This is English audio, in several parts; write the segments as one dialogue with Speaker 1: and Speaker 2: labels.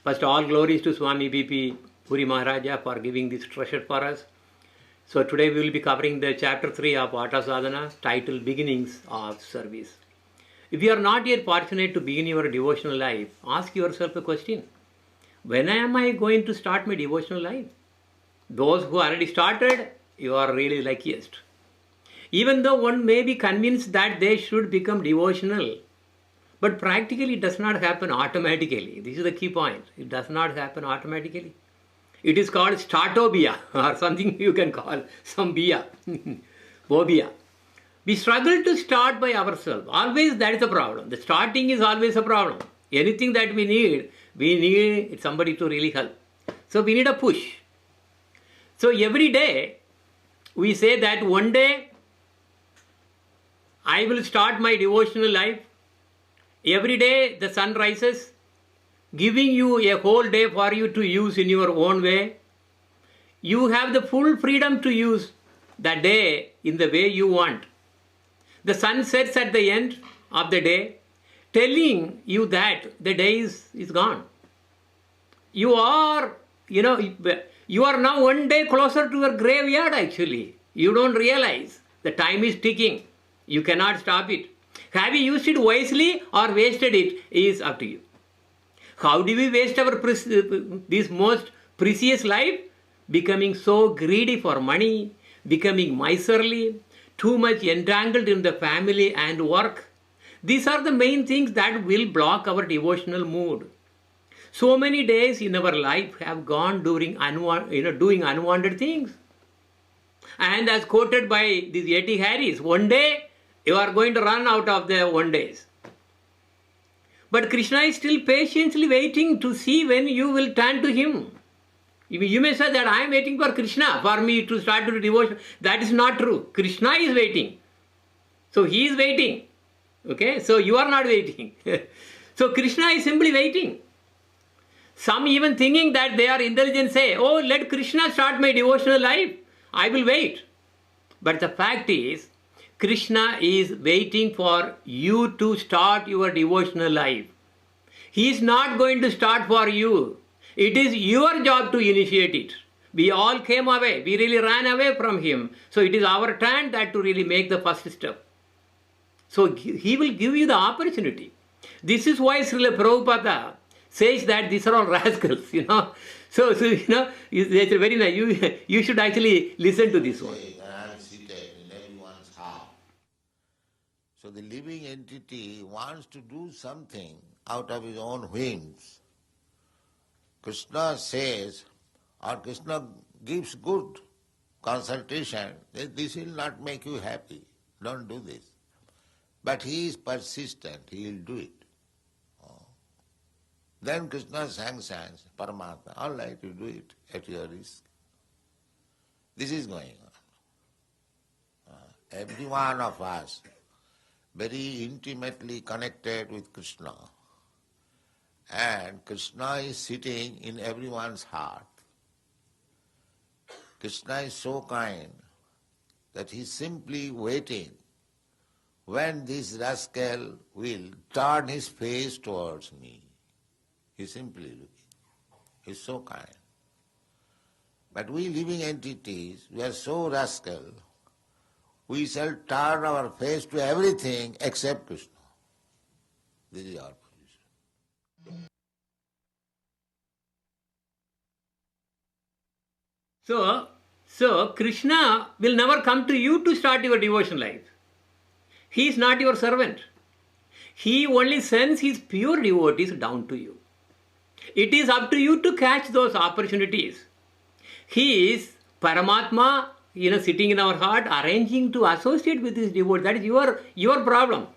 Speaker 1: First, all glories to Swami BP Puri Maharaja for giving this treasure for us. So today we will be covering the chapter 3 of Vata Sadhana, titled Beginnings of Service. If you are not yet fortunate to begin your devotional life, ask yourself a question. When am I going to start my devotional life? Those who already started, you are really luckiest. Even though one may be convinced that they should become devotional, but practically it does not happen automatically. This is the key point. It does not happen automatically. It is called startobia, or something you can call some bia, phobia. We struggle to start by ourselves. Always that is a problem. The starting is always a problem. Anything that we need somebody to really help. So we need a push. So every day we say that one day I will start my devotional life. Every day the sun rises, giving you a whole day for you to use in your own way. You have the full freedom to use that day in the way you want. The sun sets at the end of the day, telling you that the day is gone. You are now one day closer to your graveyard actually. You don't realize the time is ticking. You cannot stop it. Have you used it wisely or wasted it is up to you. How do we waste our this most precious life? Becoming so greedy for money, becoming miserly, too much entangled in the family and work. These are the main things that will block our devotional mood. So many days in our life have gone doing unwanted things. And as quoted by this Yeti Harris, one day you are going to run out of the one days. But Krishna is still patiently waiting to see when you will turn to him. You may say that I am waiting for Krishna for me to start to do devotion. That is not true. Krishna is waiting. So he is waiting. Okay, so you are not waiting. So Krishna is simply waiting. Some even thinking that they are intelligent say, oh, let Krishna start my devotional life. I will wait. But the fact is, Krishna is waiting for you to start your devotional life. He is not going to start for you. It is your job to initiate it. We all came away. We really ran away from him. So it is our turn that to really make the first step. So he will give you the opportunity. This is why Srila Prabhupada says that these are all rascals, So it's very nice. You should actually listen to this one.
Speaker 2: So the living entity wants to do something out of his own whims. Krishna says, or Krishna gives good consultation, that this will not make you happy. Don't do this. But he is persistent, he will do it. Then Krishna sanctions, Paramatma, all right, you do it at your risk. This is going on. Every one of us very intimately connected with Krishna. And Krishna is sitting in everyone's heart. Krishna is so kind that he is simply waiting when this rascal will turn his face towards me. He is simply looking. He is so kind. But we living entities, we are so rascal, we shall turn our face to everything except Krishna. This is our position.
Speaker 1: So Krishna will never come to you to start your devotion life. He is not your servant. He only sends his pure devotees down to you. It is up to you to catch those opportunities. He is Paramatma, sitting in our heart, arranging to associate with his devotee. That is your problem.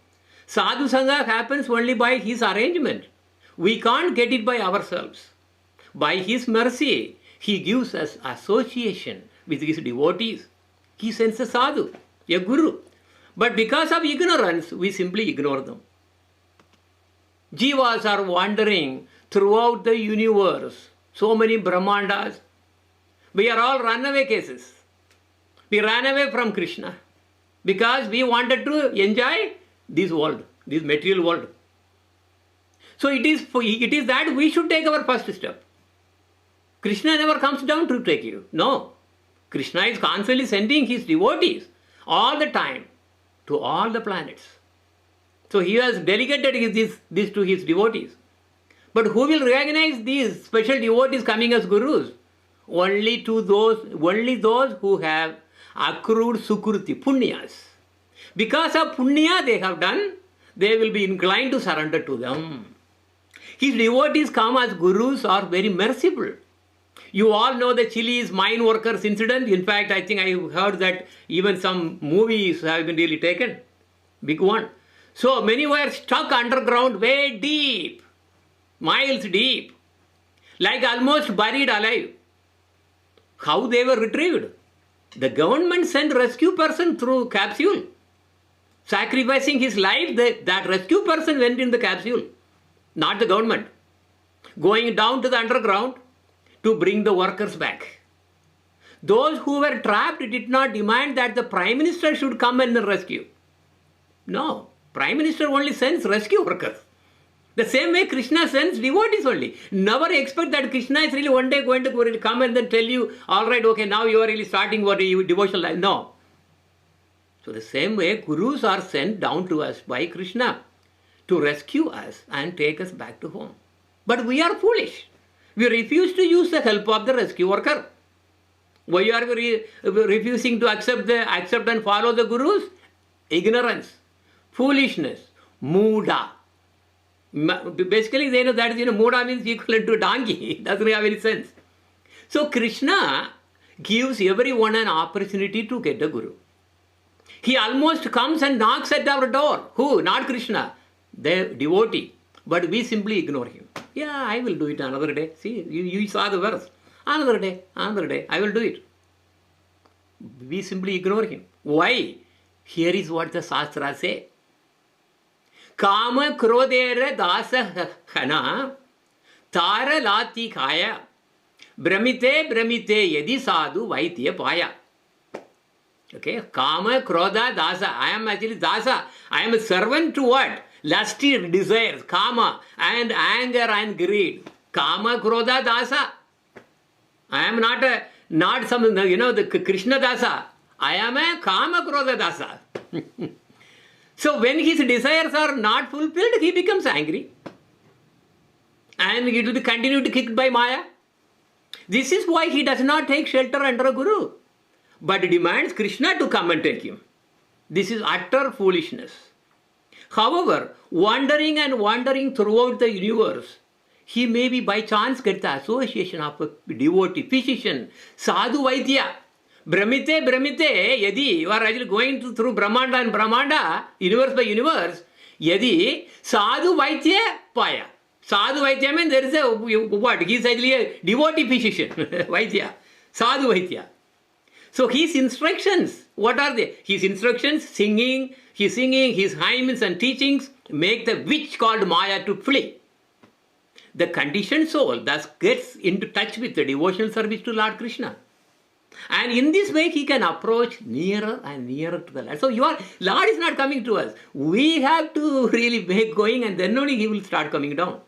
Speaker 1: Sadhu Sangha happens only by his arrangement. We can't get it by ourselves. By his mercy, he gives us association with his devotees. He sends a sadhu, a guru. But because of ignorance, we simply ignore them. Jivas are wandering throughout the universe. So many Brahmandas. We are all runaway cases. We ran away from Krishna because we wanted to enjoy this world, this material world. So it is that we should take our first step. Krishna never comes down to take you. No. Krishna is constantly sending his devotees all the time to all the planets. So he has delegated this to his devotees. But who will recognize these special devotees coming as gurus? Only those who have accrued sukruti, punyas. Because of punya they have done, they will be inclined to surrender to them. His devotees come as gurus are very merciful. You all know the Chile's mine workers incident. In fact, I think I heard that even some movies have been really taken. Big one. So many were stuck underground way deep, miles deep, like almost buried alive. How they were retrieved? The government sent rescue person through capsule. Sacrificing his life, that rescue person went in the capsule, not the government. Going down to the underground to bring the workers back. Those who were trapped did not demand that the Prime Minister should come and rescue. No, Prime Minister only sends rescue workers. The same way Krishna sends devotees only. Never expect that Krishna is really one day going to come and then tell you, all right, okay, now you are really starting your devotional life. No. So the same way gurus are sent down to us by Krishna to rescue us and take us back to home. But we are foolish. We refuse to use the help of the rescue worker. Why are we refusing to accept and follow the gurus? Ignorance, foolishness, muda. Basically, they know that muda means equivalent to donkey. It doesn't have any sense. So Krishna gives everyone an opportunity to get a guru. He almost comes and knocks at our door. Who? Not Krishna, the devotee. But we simply ignore him. Yeah, I will do it another day. See, you saw the verse. Another day, I will do it. We simply ignore him. Why? Here is what the Shastra say. Kama krodera dasa khana tara lati khaya brahmite yadi sadhu vaitya paya. Okay, Kama, Krodha, Dasa. I am actually Dasa. I am a servant to what? Lusty desires, Kama, and anger and greed. Kama, Krodha, Dasa. I am not some, the Krishna Dasa. I am a Kama, Krodha, Dasa. So when his desires are not fulfilled, he becomes angry. And it will be continued to kicked by Maya. This is why he does not take shelter under a guru, but demands Krishna to come and take him. This is utter foolishness. However, wandering throughout the universe, he may be by chance get the association of a devotee, physician, sadhu vaidya. Brahmite, yadi, you are actually going through Brahmanda and Brahmanda, universe by universe, yadi, sadhu vaidya paya. Sadhu vaidya means there is a, what? He is actually a devotee physician, vaidya, sadhu vaidya. So his instructions, what are they? His instructions, his hymns and teachings make the witch called Maya to flee. The conditioned soul thus gets into touch with the devotional service to Lord Krishna. And in this way he can approach nearer and nearer to the Lord. So Lord is not coming to us. We have to really make going, and then only he will start coming down.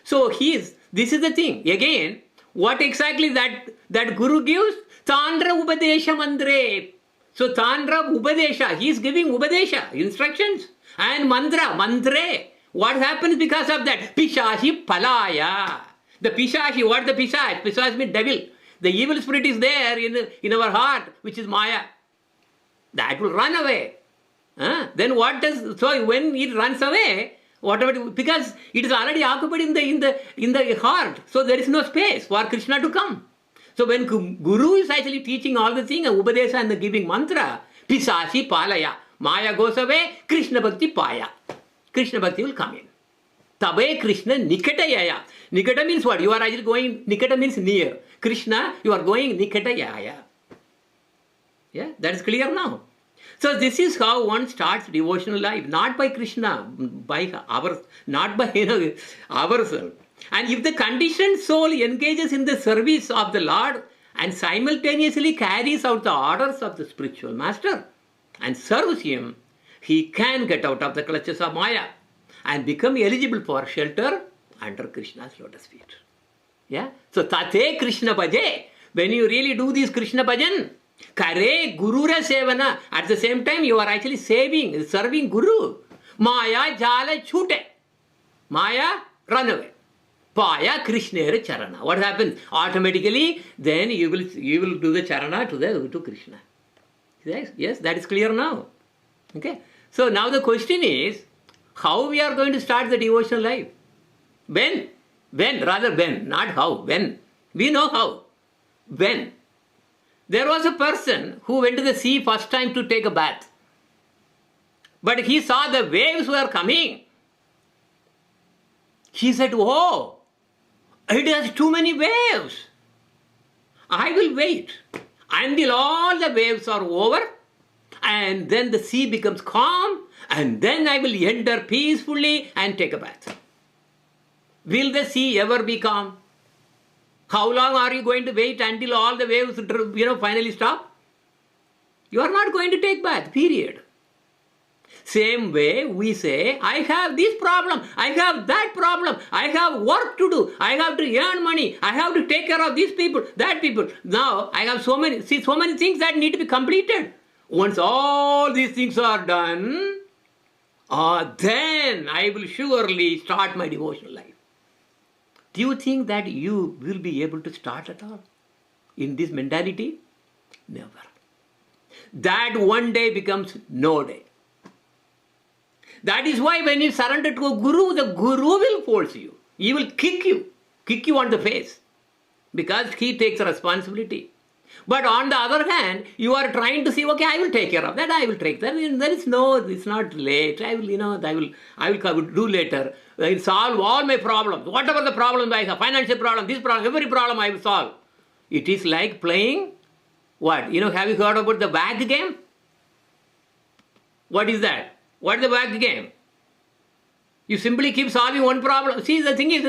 Speaker 1: So this is the thing. Again, what exactly that Guru gives? Tandra Upadesha Mandre. So Tandra Upadesha, he is giving Upadesha, instructions. And Mandre. What happens because of that? Pishashi Palaya. The Pishashi, what the Pishash? Pishash means devil. The evil spirit is there in our heart, which is Maya. That will run away. Then so when it runs away, whatever, because it is already occupied in the heart, so there is no space for Krishna to come. So when Guru is actually teaching all the things, Upadesha and the giving mantra, Pisashi Palaya, Maya goes away, Krishna Bhakti Paya. Krishna Bhakti will come in. Tabe Krishna Nikatayaya. Nikata means what? You are actually going, Nikata means near. Krishna, you are going Nikatayaya. Yeah, that is clear now. So this is how one starts devotional life, not by Krishna, not by ourselves. And if the conditioned soul engages in the service of the Lord and simultaneously carries out the orders of the spiritual master and serves him, he can get out of the clutches of Maya and become eligible for shelter under Krishna's lotus feet. Yeah? So, tate Krishna bhaje. When you really do this Krishna bhajan, kare gurura sevana, at the same time you are actually serving Guru. Maya jala chute. Maya, run away. Paya Krishnera charana. What happens? Automatically, then you will do the charana to Krishna. Yes, that is clear now. Okay. So now the question is, how we are going to start the devotional life? When, not how, when. We know how. When. There was a person who went to the sea first time to take a bath. But he saw the waves were coming. He said, oh, it has too many waves. I will wait until all the waves are over, and then the sea becomes calm, and then I will enter peacefully and take a bath. Will the sea ever be calm? How long are you going to wait until all the waves finally stop? You are not going to take bath, period. Same way we say, I have this problem, I have that problem, I have work to do, I have to earn money, I have to take care of these people, that people. Now I have so many things that need to be completed. Once all these things are done, then I will surely start my devotional life. Do you think that you will be able to start at all in this mentality? Never. That one day becomes no day. That is why when you surrender to a guru, the guru will force you. He will kick you on the face, because he takes the responsibility. But on the other hand, you are trying to see, okay, I will take care of that, I will take that. There is no, it's not late. I will do later. I will solve all my problems. Whatever the problem I have, financial problem, this problem, every problem I will solve. It is like playing, what? Have you heard about the whack game? What is that? What is the whack game? You simply keep solving one problem. See, the thing is,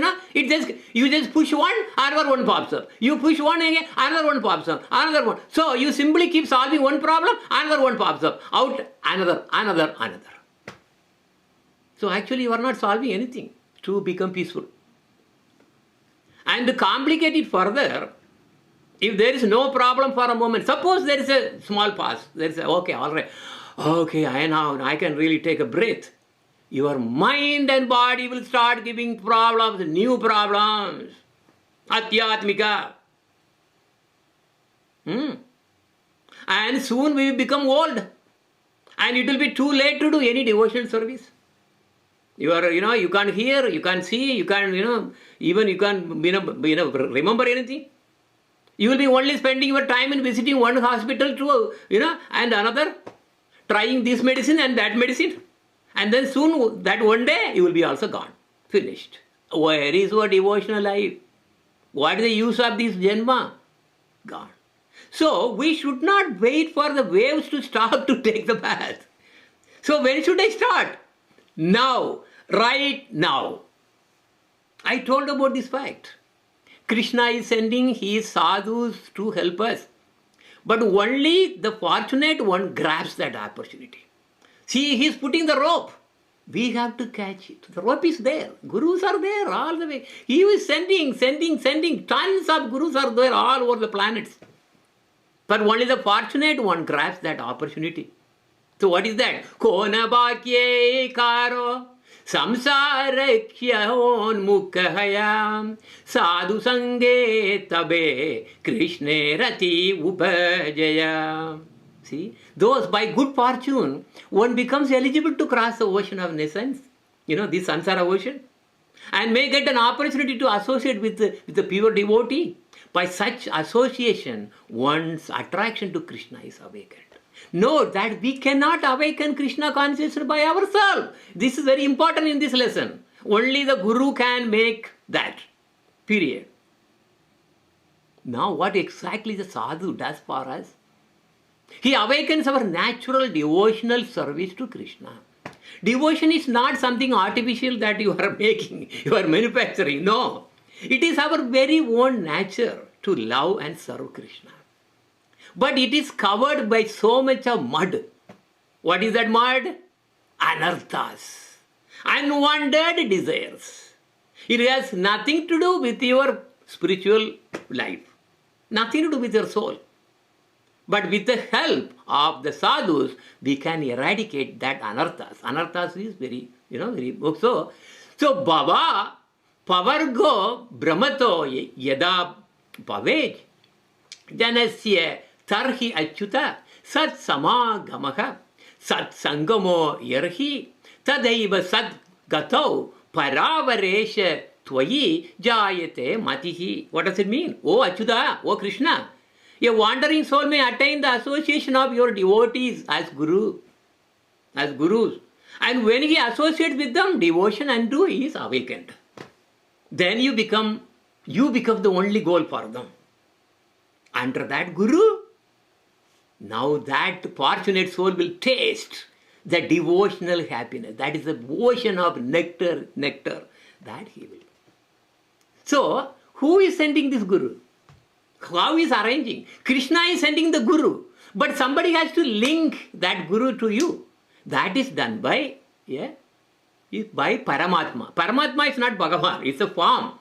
Speaker 1: you just push one, another one pops up. You push one again, another one pops up. Another one. So you simply keep solving one problem, another one pops up. Out, another. So actually you are not solving anything to become peaceful. And to complicate it further, if there is no problem for a moment, suppose there is a small pause. There is okay, all right. Okay, I can really take a breath. Your mind and body will start giving problems, new problems. Adhyatmika. And soon we will become old. And it will be too late to do any devotional service. You can't hear, you can't see, you can't, even you can't, remember anything. You will be only spending your time in visiting one hospital and another, trying this medicine and that medicine. And then soon, that one day, you will be also gone. Finished. Where is your devotional life? What is the use of this janma? Gone. So, we should not wait for the waves to stop to take the bath. So, when should I start? Now. Right now. I told about this fact. Krishna is sending his sadhus to help us. But only the fortunate one grabs that opportunity. See, he is putting the rope. We have to catch it. The rope is there. Gurus are there all the way. He is sending. Tons of gurus are there all over the planets. But only the fortunate one grabs that opportunity. So what is that? Kona bhakye karo samsarakya mukhayam sadhu sange tabe krishne rati upajaya. See, those by good fortune, one becomes eligible to cross the ocean of nescience, this samsara ocean, and may get an opportunity to associate with the pure devotee. By such association, one's attraction to Krishna is awakened. Note that we cannot awaken Krishna consciousness by ourselves. This is very important in this lesson. Only the Guru can make that. Period. Now, what exactly the sadhu does for us? He awakens our natural devotional service to Krishna. Devotion is not something artificial that you are making, you are manufacturing. No. It is our very own nature to love and serve Krishna. But it is covered by so much of mud. What is that mud? Anarthas. Unwanted desires. It has nothing to do with your spiritual life, nothing to do with your soul. But with the help of the sadhus, we can eradicate that anarthas. Anarthas is very, very. So Baba, pavargo brahmato yada bhavej janasya tarhi achyuta sat samagamaha sat sangamo yarhi tadaiva sat gato paravaresha tvayi jayate matihi. What does it mean? Oh Achyuta, oh Krishna. A wandering soul may attain the association of your devotees as gurus. And when he associates with them, devotion unto is awakened. Then you become the only goal for them. Under that guru, now that fortunate soul will taste the devotional happiness. That is the ocean of nectar, that he will. So, who is sending this guru? How is arranging? Krishna is sending the guru, but somebody has to link that guru to you. That is done by Paramatma. Paramatma is not Bhagavan, it's a form.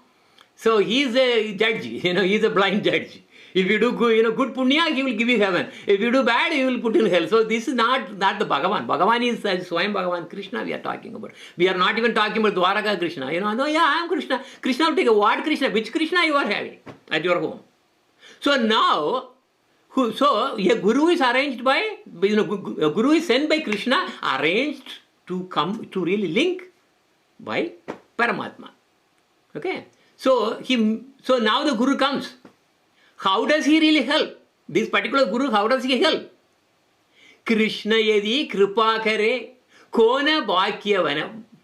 Speaker 1: So he is a judge, he is a blind judge. If you do good punya, he will give you heaven. If you do bad, he will put in hell. So this is not the Bhagavan. Bhagavan is Swayam Bhagavan, Krishna we are talking about. We are not even talking about Dwaraka Krishna. No, yeah, I am Krishna. Krishna will take a what Krishna? Which Krishna you are having at your home? So now, a guru is arranged by, a guru is sent by Krishna, arranged to come to really link by Paramatma. Okay? So now the guru comes. How does he really help? This particular guru, how does he help? Krishna yadi kripa kare kona bhakya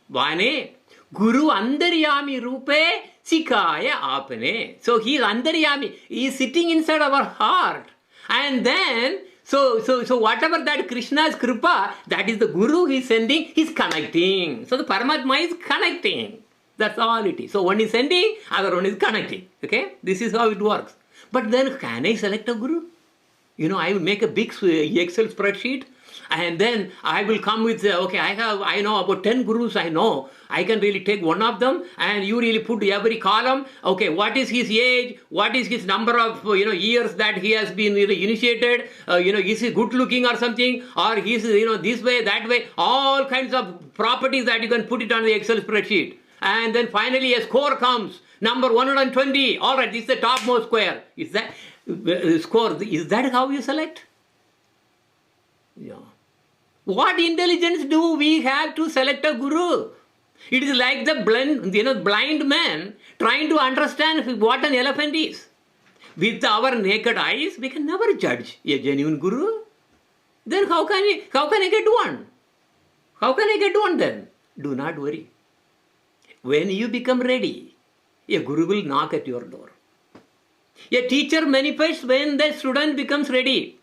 Speaker 1: vane guru andaryami rupe sikaya apane. So he is andaryami. He is sitting inside our heart. And then, so whatever that Krishna's kripa, that is the guru he is sending, he is connecting. So the Paramatma is connecting. That's all it is. So one is sending, other one is connecting. Okay? This is how it works. But then can I select a guru? I will make a big Excel spreadsheet and then I will come with, I know about 10 gurus I know. I can really take one of them and you really put every column. Okay, what is his age? What is his number of, years that he has been initiated? Is he good looking or something? Or he is, this way, that way. All kinds of properties that you can put it on the Excel spreadsheet. And then finally a score comes. Number 120. All right, this is the topmost square. Is that score? Is that how you select? Yeah. What intelligence do we have to select a guru? It is like the blind man trying to understand what an elephant is. With our naked eyes, we can never judge a genuine guru. Then how can I get one? How can I get one then? Do not worry. When you become ready, a guru will knock at your door. A teacher manifests when the student becomes ready.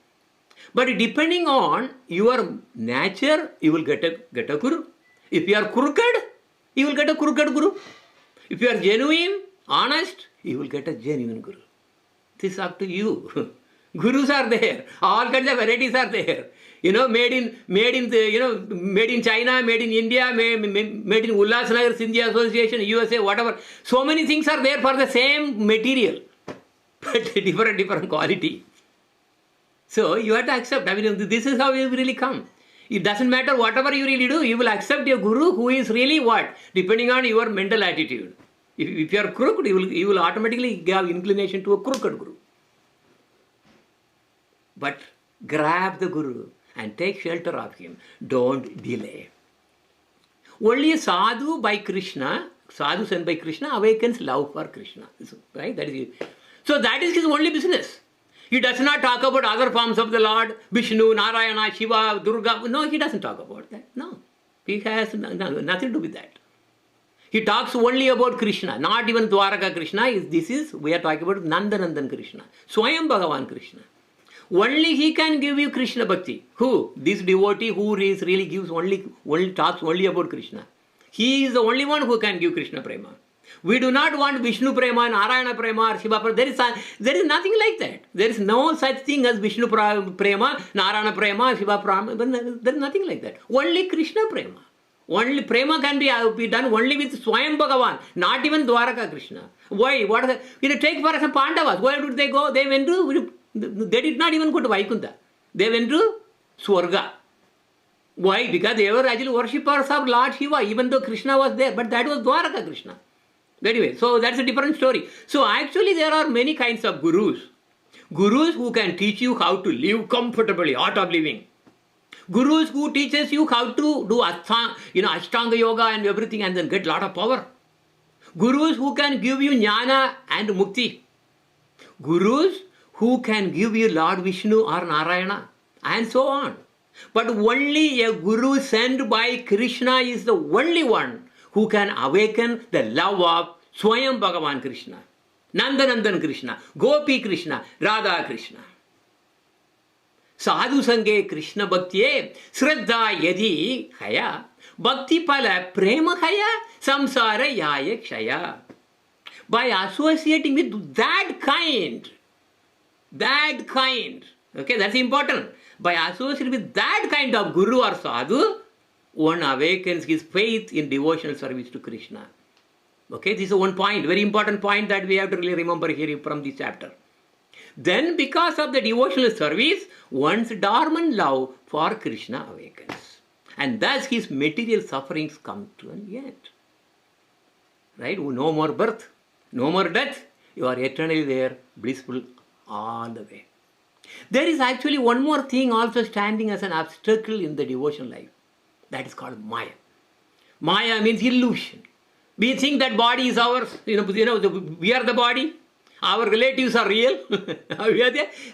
Speaker 1: But depending on your nature, you will get a guru. If you are crooked, you will get a crooked guru. If you are genuine, honest, you will get a genuine guru. This is up to you. Gurus are there. All kinds of varieties are there. Made in China, made in India, made in Ulhasnagar, Sindhi Association, USA, whatever. So many things are there for the same material, but different quality. So you have to accept. This is how you really come. It doesn't matter whatever you really do, you will accept your guru who is really what? Depending on your mental attitude. If you are crooked, you will automatically have inclination to a crooked guru. But grab the guru and take shelter of him. Don't delay. Only a sadhu by Krishna, sadhu sent by Krishna, awakens love for Krishna. Right? So that is his only business. He does not talk about other forms of the Lord, Vishnu, Narayana, Shiva, Durga. No, he doesn't talk about that. No. He has nothing to do with that. He talks only about Krishna, not even Dwaraka Krishna. We are talking about Nandanandan Krishna, Swayam Bhagavan Krishna. Only he can give you Krishna Bhakti. Who? This devotee who really gives talks only about Krishna. He is the only one who can give Krishna Prema. We do not want Vishnu Prema, Narayana Prema, or Shiva Prema. There is nothing like that. There is no such thing as Vishnu Prema, Narayana Prema, Shiva Prema. There is nothing like that. Only Krishna Prema. Only prema can be done only with Swayam Bhagavan, not even Dwaraka Krishna. Why? What? Take for example Pandavas. Where did they go? They went to. They did not even go to Vaikunta. They went to Swarga. Why? Because they were actually worshippers of Lord Shiva, even though Krishna was there. But that was Dwaraka Krishna. Anyway, so that's a different story. So actually there are many kinds of gurus. Gurus who can teach you how to live comfortably, art of living. Gurus who teaches you how to do Ashtanga yoga and everything and then get lot of power. Gurus who can give you jnana and mukti. Gurus who can give you Lord Vishnu or Narayana and so on. But only a guru sent by Krishna is the only one who can awaken the love of Swayam Bhagavan Krishna, Nandanandan Krishna, Gopi Krishna, Radha Krishna. Sadhu Sange Krishna Bhaktiye Shraddha Yadi Haya Bhakti Pala Prema Haya Samsara Yaya Kshaya. By associating with that kind, okay, that's important. By associating with that kind of guru or sadhu, one awakens his faith in devotional service to Krishna. Okay, this is one point, very important point that we have to really remember here from this chapter. Then because of the devotional service, one's dormant love for Krishna awakens. And thus his material sufferings come to an end. Right? No more birth, no more death. You are eternally there, blissful all the way. There is actually one more thing also standing as an obstacle in the devotional life. That is called Maya. Maya means illusion. We think that body is ours. We are the body. Our relatives are real.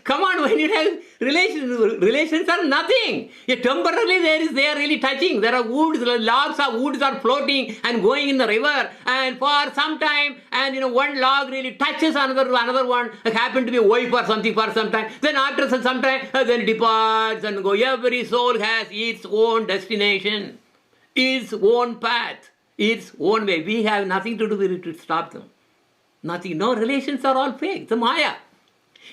Speaker 1: Come on, when you have relations are nothing. Temporarily they are really touching. There are woods, logs of woods are floating and going in the river. And for some time, and one log really touches another one. Happen to be a wife or something for some time. Then after some time, then it departs and go. Every soul has its own destination, its own path, its own way. We have nothing to do with it to stop them. Nothing. No, relations are all fake. It's a Maya.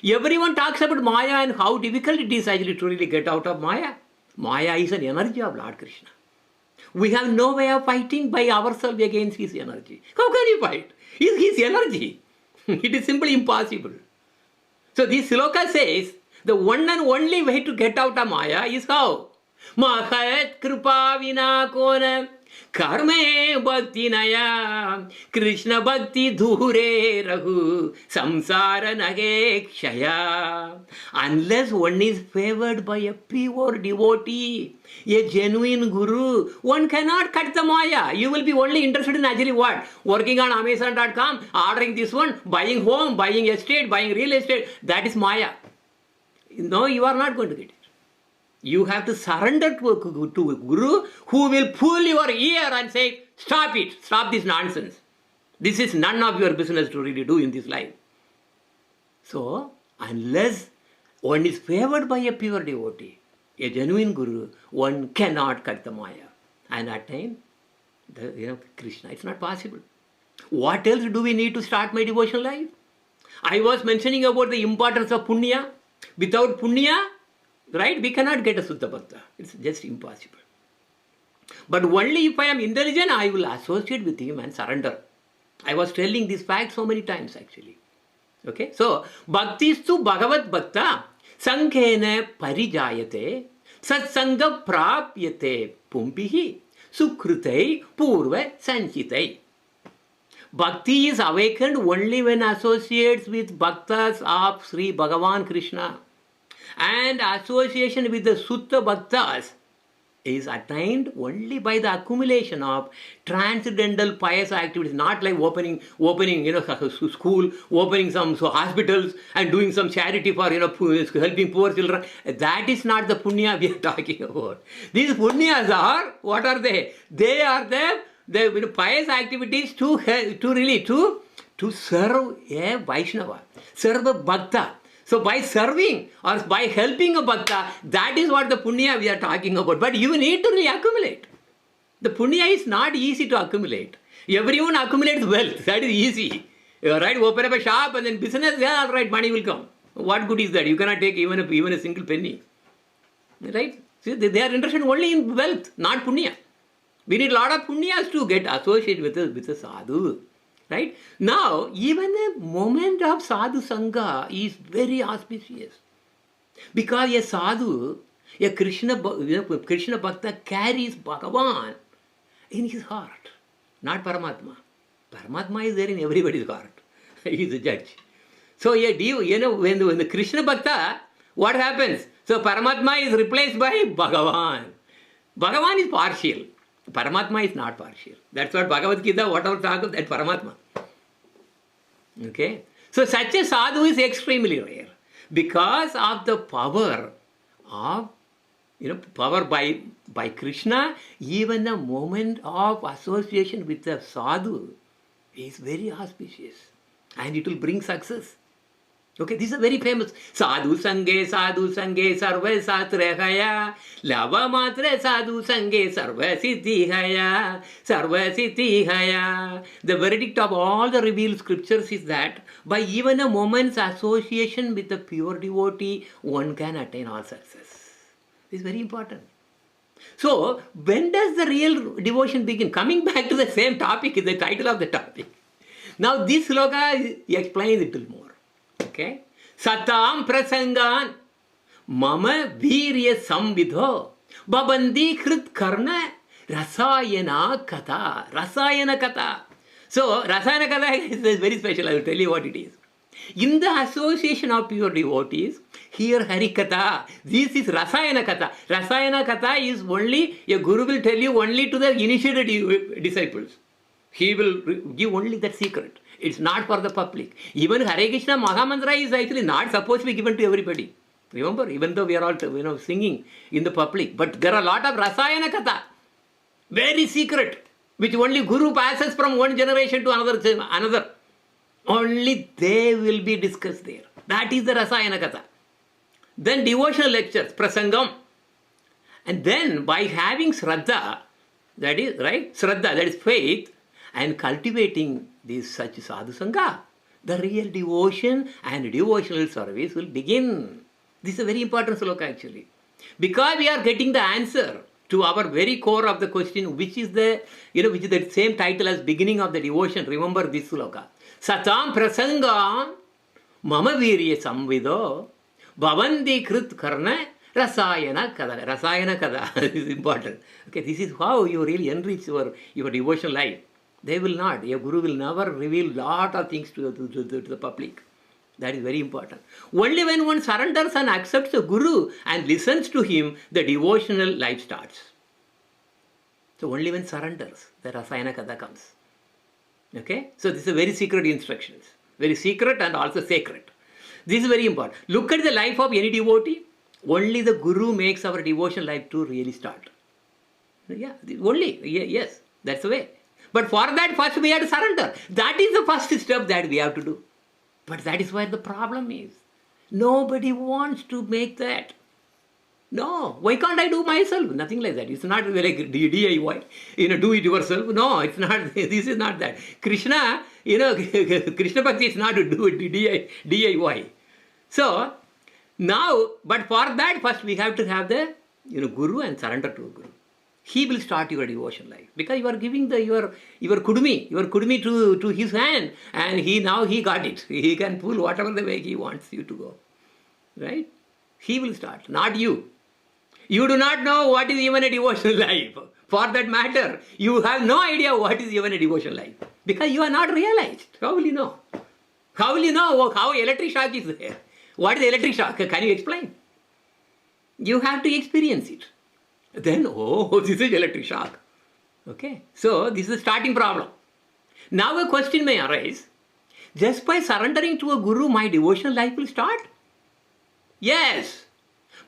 Speaker 1: Everyone talks about Maya and how difficult it is actually to really get out of Maya. Maya is an energy of Lord Krishna. We have no way of fighting by ourselves against his energy. How can you fight? It's his energy. It is simply impossible. So this sloka says, the one and only way to get out of Maya is how? Mahat kripa vina kona karme bhakti naya Krishna bhakti dhure rahu samsara nage kshaya. Unless one is favored by a pure devotee, a genuine guru, one cannot cut the Maya. You will be only interested in actually what? Working on Amazon.com, ordering this one, buying home, buying estate, buying real estate. That is Maya. No, you are not going to get it. You have to surrender to a guru who will pull your ear and say, stop it, stop this nonsense. This is none of your business to really do in this life. So, unless one is favored by a pure devotee, a genuine guru, one cannot cut the Maya and attain Krishna. It's not possible. What else do we need to start my devotional life? I was mentioning about the importance of punya. Without punya, right, we cannot get a Suddha Bhakta. It's just impossible. But only if I am intelligent, I will associate with him and surrender. I was telling this fact so many times actually. Okay, so Bhaktistu Bhagavad Bhakta Sankhena Parijayate Satsanga Prapyate Pumpihi Sukrutai Purva Sanchitai. Bhakti is awakened only when associates with Bhaktas of Sri Bhagavan Krishna. And association with the Sutta Bhaktas is attained only by the accumulation of transcendental pious activities, not like opening school, opening some hospitals and doing some charity for helping poor children. That is not the punya we are talking about. These punyas are, what are they? They are the pious activities to serve a Vaishnava, serve a Bhakta. So by serving or by helping a Bhakta, that is what the punya we are talking about. But you need to really accumulate. The punya is not easy to accumulate. Everyone accumulates wealth. That is easy. Right? Open up a shop and then business, yeah, all right, money will come. What good is that? You cannot take even a single penny. Right? See, they are interested only in wealth, not punya. We need a lot of punyas to get associated with a sadhu. Right? Now, even a moment of sadhu sangha is very auspicious. Because a sadhu, a Krishna Bhakta carries Bhagavan in his heart, not Paramatma. Paramatma is there in everybody's heart. He is the judge. So, when the Krishna Bhakta, what happens? So, Paramatma is replaced by Bhagavan. Bhagavan is partial. Paramatma is not partial. That's what Bhagavad Gita, whatever talk of that Paramatma. Okay? So such a sadhu is extremely rare because of the power of, power by Krishna. Even a moment of association with the sadhu is very auspicious and it will bring success. Okay, this is a very famous sadhu sange sarva satrahaya lava matra sadhu sange sarva siddhihaya sarva siddhihaya. The verdict of all the revealed scriptures is that by even a moment's association with the pure devotee, one can attain all success. This is very important. So, when does the real devotion begin? Coming back to the same topic is the title of the topic. Now, this sloka explains it a little more. Okay? Satam prasangan mama virya samvidho babandi krit karna rasayana katha. Rasayana katha. So, rasayana katha is very special. I will tell you what it is. In the association of pure devotees, here Harikatha. This is Rasayana Katha. Rasayana Katha is only, a guru will tell you only to the initiated disciples. He will give only that secret. It's not for the public. Even Hare Krishna Mahamantra is actually not supposed to be given to everybody. Remember, even though we are all singing in the public, but there are a lot of Rasayana Katha, very secret, which only Guru passes from one generation to another. Only they will be discussed there. That is the Rasayana Katha. Then devotional lectures, Prasangam. And then by having Shraddha, that is, right, Shraddha, that is faith, and cultivating this such sadhu sangha, the real devotion and devotional service will begin. This is a very important sloka actually. Because we are getting the answer to our very core of the question, which is the, which is the same title as beginning of the devotion. Remember this sloka. Satam prasangam mama virya samvido bhavandi krit karna rasayana kada. Rasayana kada is important. Okay, this is how you really enrich your devotional life. They will not. Your guru will never reveal lot of things to the public. That is very important. Only when one surrenders and accepts the guru and listens to him, the devotional life starts. So only when surrenders, the Rasayana Katha comes. Okay? So this is very secret instructions. Very secret and also sacred. This is very important. Look at the life of any devotee. Only the guru makes our devotional life to really start. Yeah, only. Yes, that's the way. But for that, first we have to surrender. That is the first step that we have to do. But that is where the problem is. Nobody wants to make that. No. Why can't I do myself? Nothing like that. It's not like DIY. Do it yourself. No, it's not. This is not that. Krishna, Krishna Bhakti is not to do it DIY. So, now, but for that, first we have to have the, guru and surrender to a guru. He will start your devotion life because you are giving your kudumi to his hand, and he got it. He can pull whatever the way he wants you to go, right? He will start, not you. You do not know what is even a devotional life. For that matter, you have no idea what is even a devotional life because you are not realized. How will you know? How will you know how electric shock is there? What is electric shock? Can you explain? You have to experience it. Then, this is electric shock. Okay, so this is the starting problem. Now a question may arise, just by surrendering to a guru, my devotional life will start? Yes,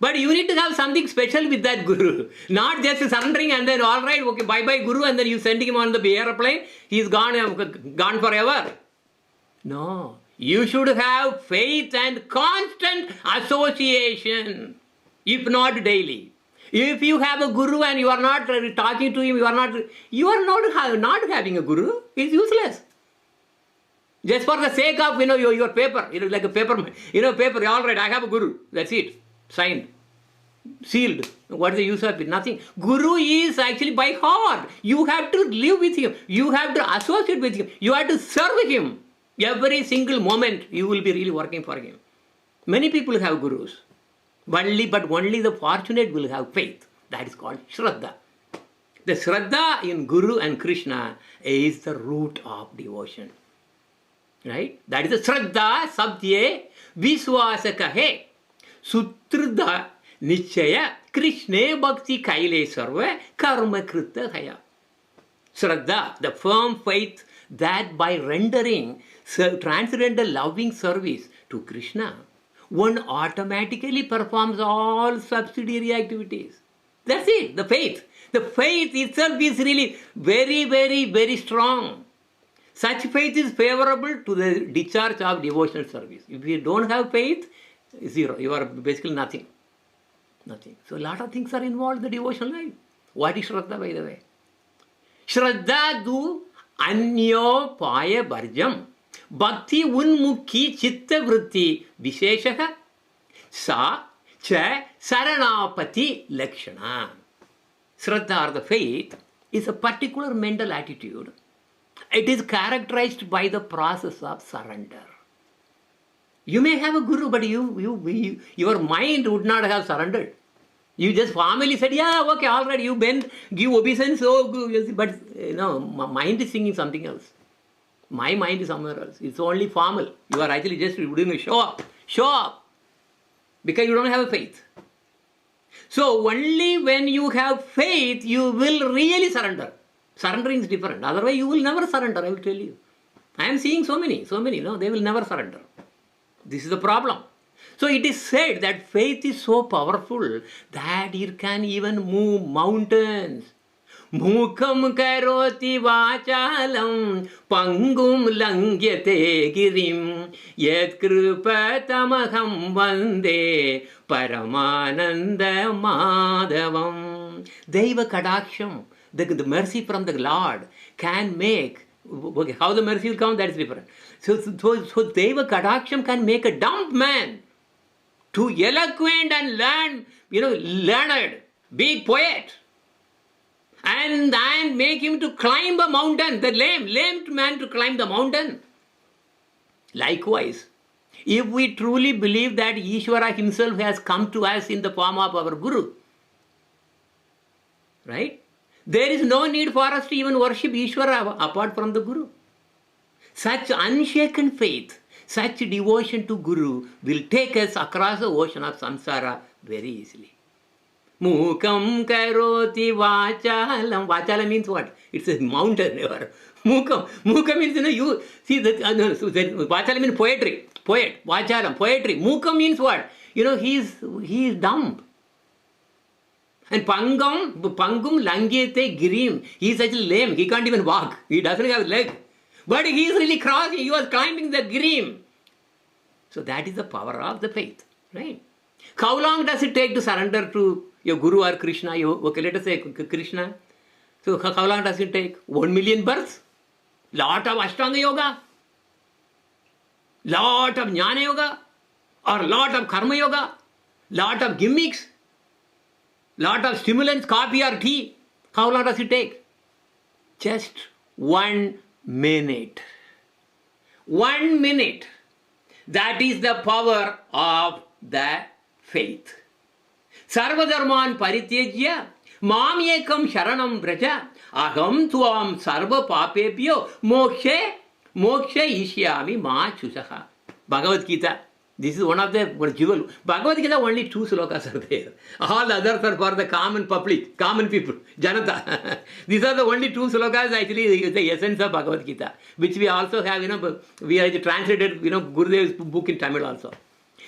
Speaker 1: but you need to have something special with that guru. Not just surrendering and then, all right, okay, bye-bye guru, and then you sending him on the airplane, he's gone forever. No, you should have faith and constant association, if not daily. If you have a guru and you are not talking to him, you are not having a guru. It's useless. Just for the sake of your paper, like a paper, paper. All right, I have a guru. That's it. Signed. sealed. What is the use of it? Nothing. Guru is actually by heart. You have to live with him. You have to associate with him. You have to serve him. Every single moment you will be really working for him. Many people have gurus. But only the fortunate will have faith. That is called Shraddha. The Shraddha in Guru and Krishna is the root of devotion. Right? That is the Shraddha Sabdye Viswasa Kahe Sutrudha Nichaya Krishne Bhakti Kaile Sarva Karma Krita Haya. Shraddha, the firm faith that by rendering transcendental loving service to Krishna, one automatically performs all subsidiary activities. That's it, the faith. The faith itself is really very, very, very strong. Such faith is favorable to the discharge of devotional service. If you don't have faith, zero. You are basically nothing. Nothing. So a lot of things are involved in the devotional life. What is Shraddha, by the way? Shraddha du anyo paya barjam bhakti unmukhi chitta vritti visheshaha sa cha saranapati lakshana. Shraddha or the faith is a particular mental attitude. It is characterized by the process of surrender. You may have a guru, but your mind would not have surrendered. You just formally said, yeah, okay, all right, you bend, give obeisance, but my mind is singing something else. My mind is somewhere else. It's only formal. You are actually just doing a show up, because you don't have a faith. So only when you have faith, you will really surrender. Surrendering is different. Otherwise, you will never surrender, I will tell you. I am seeing so many, they will never surrender. This is the problem. So it is said that faith is so powerful that it can even move mountains. Mukam karoti vachalam pangum langyate girim yet krupatamaham vande paramananda madhavam. Deva kadaksham, the mercy from the Lord can make, okay, how the mercy will come, that is different. So Deva kadaksham can make a dumb man to eloquent and learned, big poet. And make him to climb a mountain, the lamed man to climb the mountain. Likewise, if we truly believe that Ishvara himself has come to us in the form of our Guru, right? There is no need for us to even worship Ishvara apart from the Guru. Such unshaken faith, such devotion to Guru will take us across the ocean of samsara very easily. Mukam karoti vachalam. Vachalam means what? It's a mountain. Mukam means, you see that. Vachalam means poetry. Poet. Vachalam, poetry. Mukam means what? He is dumb. And pangum langyate girim. He is actually lame. He can't even walk. He doesn't have a leg. But he is really crossing. He was climbing the girim. So that is the power of the faith, right? How long does it take to surrender to your Guru or Krishna? Okay, let us say Krishna. So how long does it take? 1 million births? Lot of Ashtanga Yoga? Lot of Jnana Yoga? Or lot of Karma Yoga? Lot of gimmicks? Lot of stimulants, coffee or tea? How long does it take? Just 1 minute. 1 minute. That is the power of the faith. Sarvadharman parityajya mam ekam sharanam braja aham tuam sarva papebhyo mokshe ishyami ma chusaha. Bhagavad Gita. This is one of the jewel. Bhagavad Gita, only 2 slokas are there. All others are for the common public, common people, Janata. These are the only 2 slokas actually the essence of Bhagavad Gita, which we also have, we have translated, Gurudev's book in Tamil also.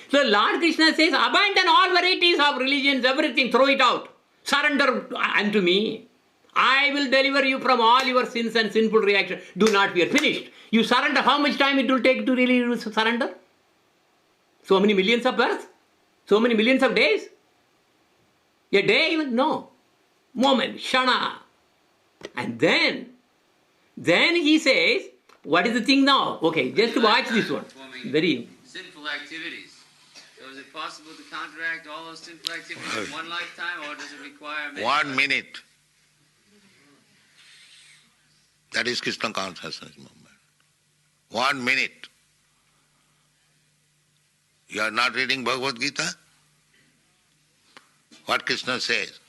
Speaker 1: So Lord Krishna says, abandon all varieties of religions, everything, throw it out. Surrender unto me. I will deliver you from all your sins and sinful reactions. Do not fear. Finished. You surrender. How much time it will take to really surrender? So many millions of births? So many millions of days? A day even? No. Moment. Shana. And then he says, what is the thing now? Okay, just watch this one.
Speaker 3: Very sinful activities. So is it possible to counteract all those sinful activities in one lifetime, or does it require many
Speaker 2: 1 minute. That is Krishna consciousness movement. 1 minute. You are not reading Bhagavad Gita? What Krishna says?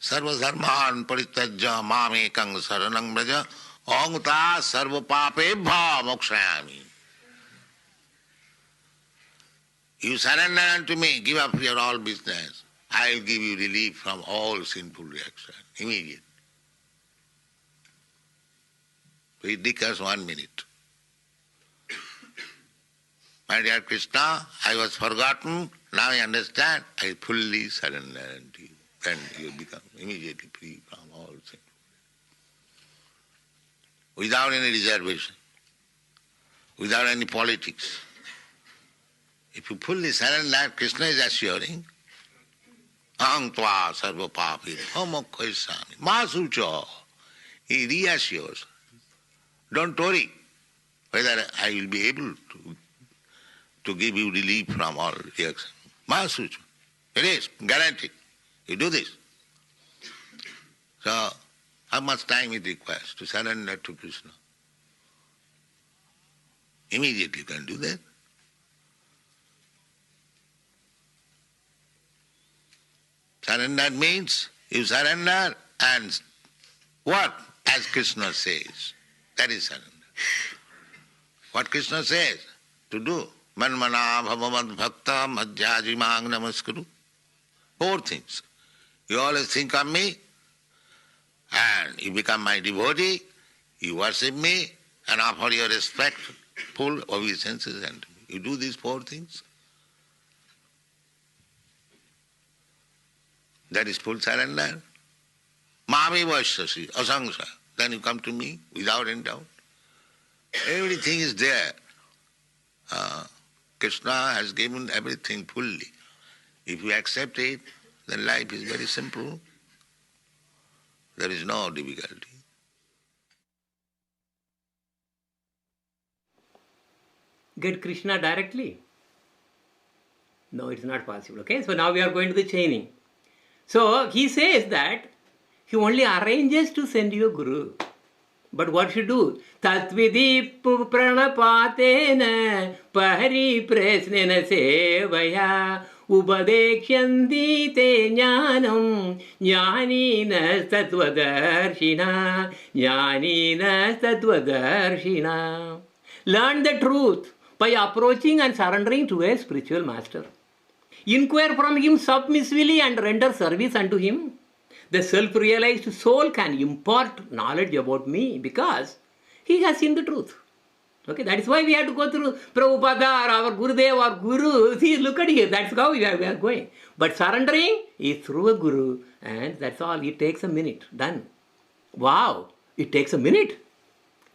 Speaker 2: Sarva dharman parityajya mamekang saranang braja aham ta sarva papebhya mokshayami. You surrender unto me, give up your all business. I will give you relief from all sinful reaction immediately. It requires 1 minute. My dear Krishna, I was forgotten, now I understand, I fully surrender unto you. Then you become immediately free from all sin. Without any reservation, without any politics. If you fully surrender, Krishna is assuring, aham tva sarva papi mokshayami masucha. He reassures. Don't worry whether I will be able to give you relief from all reaction. Masucha. It is guaranteed. You do this. So, how much time it requires to surrender to Krishna? Immediately you can do that. Surrender means you surrender and work as Krishna says. That is surrender. What Krishna says to do. Manmana bhavamad bhakta madhyajimang namaskuru. 4 things. You always think of me and you become my devotee, you worship me and offer your respectful obeisances unto me. You do these 4 things. That is full surrender. Mami vaishyasi, asangsa. Then you come to me without any doubt. Everything is there. Krishna has given everything fully. If you accept it, then life is very simple. There is no difficulty.
Speaker 1: Get Krishna directly? No, it's not possible. Okay, so now we are going to the chaining. So he says that he only arranges to send you a guru. But what should do? Tatvidi pranapatena pahari presnena sevaya upadekshanti te jnanam jnanina tattvadarshina. Learn the truth by approaching and surrendering to a spiritual master. Inquire from him submissively and render service unto him. The self-realized soul can impart knowledge about me because he has seen the truth. Okay, that is why we have to go through Prabhupada or our Gurudev or Guru. See, look at here, that's how we are going. But surrendering is through a Guru, and that's all. It takes a minute. Done. Wow, it takes a minute.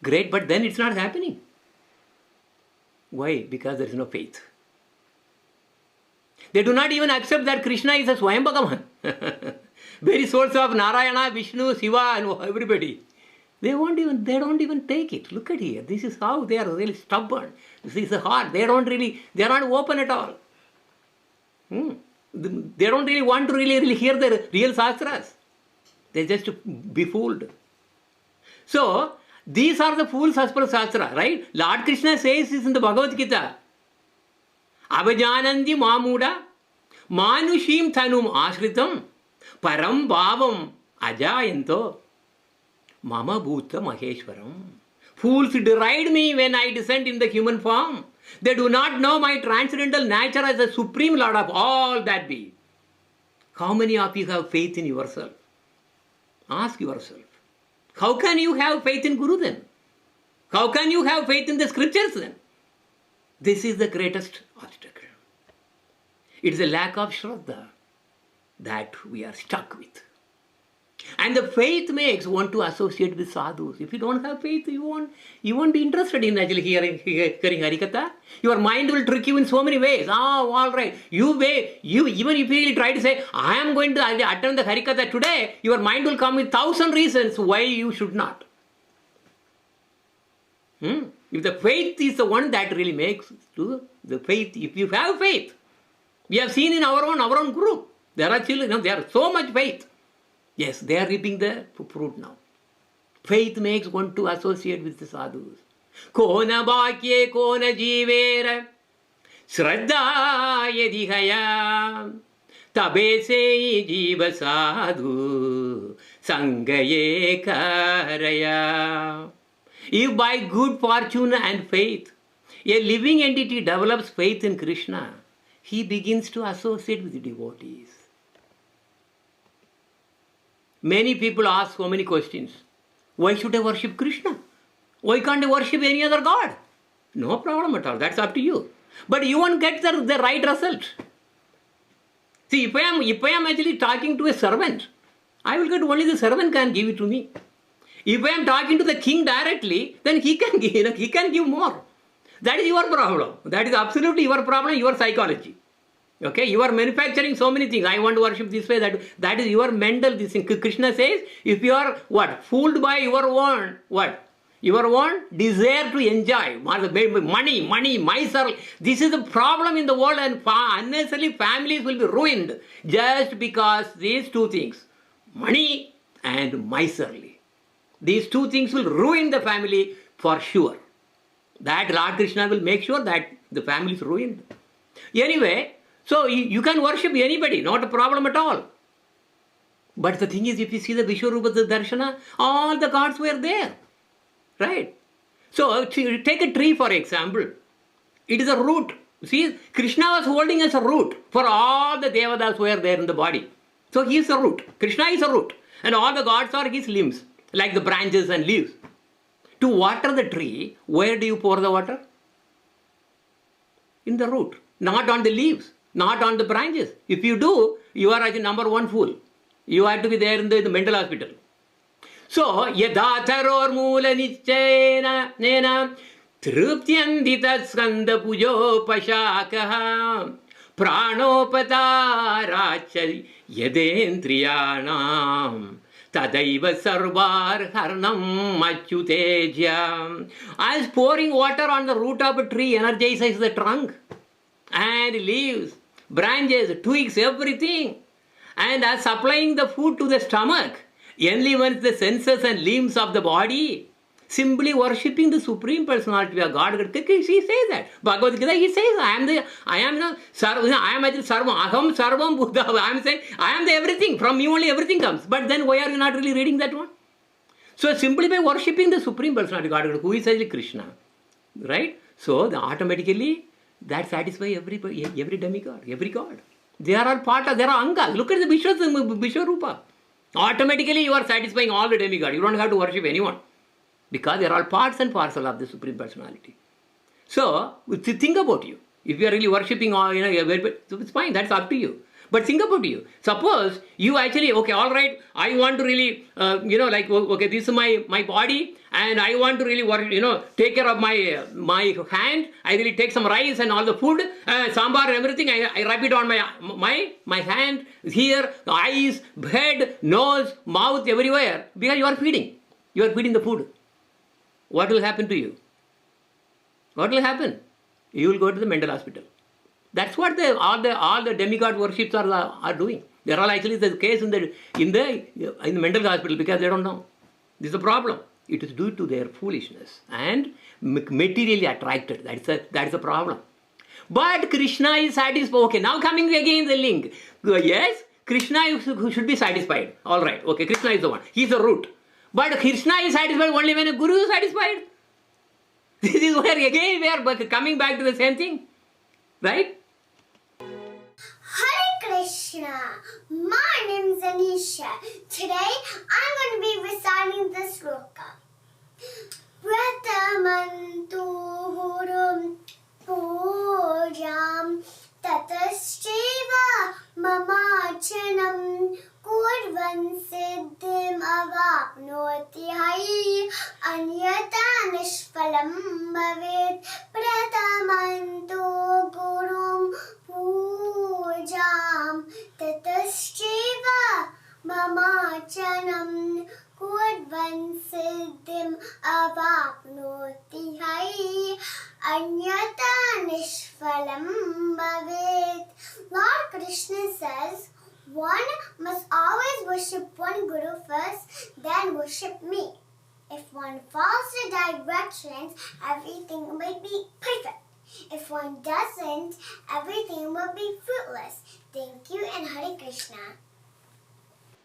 Speaker 1: Great, but then it's not happening. Why? Because there is no faith. They do not even accept that Krishna is a Swayam Bhagavan. Very source of Narayana, Vishnu, Shiva and everybody. They don't even take it. Look at here. This is how they are really stubborn. This is the heart. They are not open at all. They don't really want to really hear the real Shastras. They just be fooled. So, these are the fools as per Shastra, right? Lord Krishna says this in the Bhagavad Gita. Avajanandi mamuda manushim thanum ashritam param bhavam ajayanto mama bhuta maheshwaram. Fools deride me when I descend in the human form. They do not know my transcendental nature as the supreme Lord of all that be. How many of you have faith in yourself? Ask yourself. How can you have faith in Guru then? How can you have faith in the scriptures then? This is the greatest obstacle. It is a lack of Shraddha that we are stuck with. And the faith makes one to associate with sadhus. If you don't have faith, you won't be interested in actually hearing Harikatha. Your mind will trick you in so many ways. Oh, all right. Even if you try to say, I am going to attend the Harikatha today, your mind will come with 1,000 reasons why you should not. If the faith is the one that really makes to the faith, if you have faith, We have seen in our own group. There are children, they are so much faith. Yes, they are reaping the fruit now. Faith makes one to associate with the sadhus. Kona bhakye kona jivera shraddha yadihaya tabe se jiva sadhu sangaye karaya. If by good fortune and faith a living entity develops faith in Krishna, he begins to associate with the devotees. Many people ask so many questions. Why should I worship Krishna? Why can't I worship any other god? No problem at all. That's up to you. But you won't get the right result. See, if I am actually talking to a servant, I will get only the servant can give it to me. If I am talking to the king directly, then he can give more. That is your problem. That is absolutely your problem, your psychology. Okay, you are manufacturing so many things. I want to worship this way. That is your mental this thing. Krishna says, if you are fooled by your own your own desire to enjoy money, myself. This is the problem in the world, and unnecessarily families will be ruined just because these two things, money and miserly. These two things will ruin the family for sure. That Lord Krishna will make sure that the family is ruined. Anyway, so you can worship anybody, not a problem at all. But the thing is, if you see the Vishwarupa Darshana, all the gods were there. Right? So take a tree for example. It is a root. See, Krishna was holding as a root for all the Devatas who were there in the body. So he is a root. Krishna is a root. And all the gods are his limbs, like the branches and leaves. To water the tree, where do you pour the water? In the root, not on the leaves, not on the branches. If you do, you are as a number one fool. You have to be there in the mental hospital. So, yadhatharor mula nichena nena truptyandita skanda pujo pashakaha pranopataracha yadendriyanam tadaiva sarvar harnam achyuteja. As pouring water on the root of a tree energizes the trunk and leaves, branches, twigs, everything. And as supplying the food to the stomach, enlivens the senses and limbs of the body, simply worshipping the Supreme Personality of God. He says that. Bhagavad Gita, he says, I am Sarvam, Aham Sarvam Buddha. I am saying, I am the everything. From me only everything comes. But then why are you not really reading that one? So simply by worshipping the Supreme Personality of God, who is actually Krishna. Right? So automatically that satisfies every demigod, every god. They are all part of, they are angas. Look at the Vishwarupa. Automatically you are satisfying all the demigods. You don't have to worship anyone. Because they are all parts and parcel of the Supreme Personality. So, think about you. If you are really worshipping all, it's fine, that's up to you. But think about you. Suppose you actually, okay, all right, I want to really, okay, this is my body, and I want to really work, take care of my hand. I really take some rice and all the food, sambar and everything. I rub it on my hand, here, eyes, head, nose, mouth, everywhere. Because you are feeding. You are feeding the food. What will happen to you? What will happen? You will go to the mental hospital. That's what all the demigod worships are doing. They are all actually the case in the mental hospital because they don't know. This is the problem. It is due to their foolishness and materially attracted. That's the problem. But Krishna is satisfied. Okay, now coming again the link. Yes, Krishna should be satisfied. All right. Okay, Krishna is the one. He is the root. But Krishna is satisfied only when a guru is satisfied. This is where again we are coming back to the same thing. Right?
Speaker 4: Hare Krishna, my name is Anisha. Today I'm going to be reciting the sloka. Pratamantu hurum pujam tatascheva mamachanam kurvan siddhim avapnoti hai anyata nishphalam bhavet pratamantu gurum pujam tatascheva mamachanam kurvan siddhim avapnoti hai anyata nishphalam Krishna says, one must always worship one Guru first, then worship me. If one follows the directions, everything will be perfect. If one doesn't, everything will be fruitless. Thank you and Hare Krishna.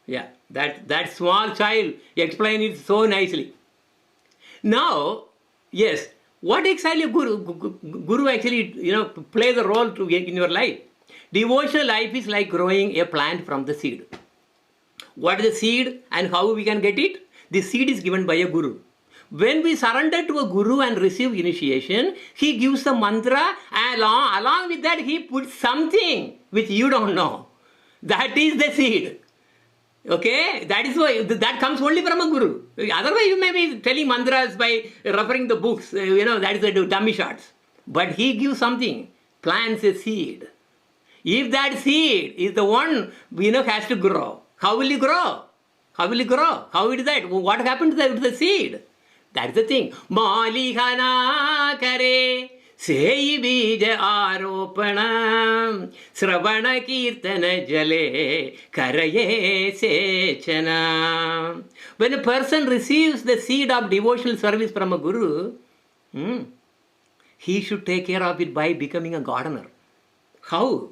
Speaker 1: Yeah, that small child explained it so nicely. Now, yes, what exactly Guru actually, plays a role in your life? Devotional life is like growing a plant from the seed. What is the seed and how we can get it? The seed is given by a Guru. When we surrender to a Guru and receive initiation, he gives the mantra, and along with that he puts something which you don't know. That is the seed. Okay, that is why that comes only from a Guru. Otherwise, you may be telling mantras by referring the books. That is the dummy shots. But he gives something, plants a seed. If that seed is the one has to grow, how will it grow? How will it grow? How is that? What happened to the seed? That's the thing. Malihana kare sei bija aropana sravana kirtana jale karaye sechana. When a person receives the seed of devotional service from a Guru, he should take care of it by becoming a gardener. How?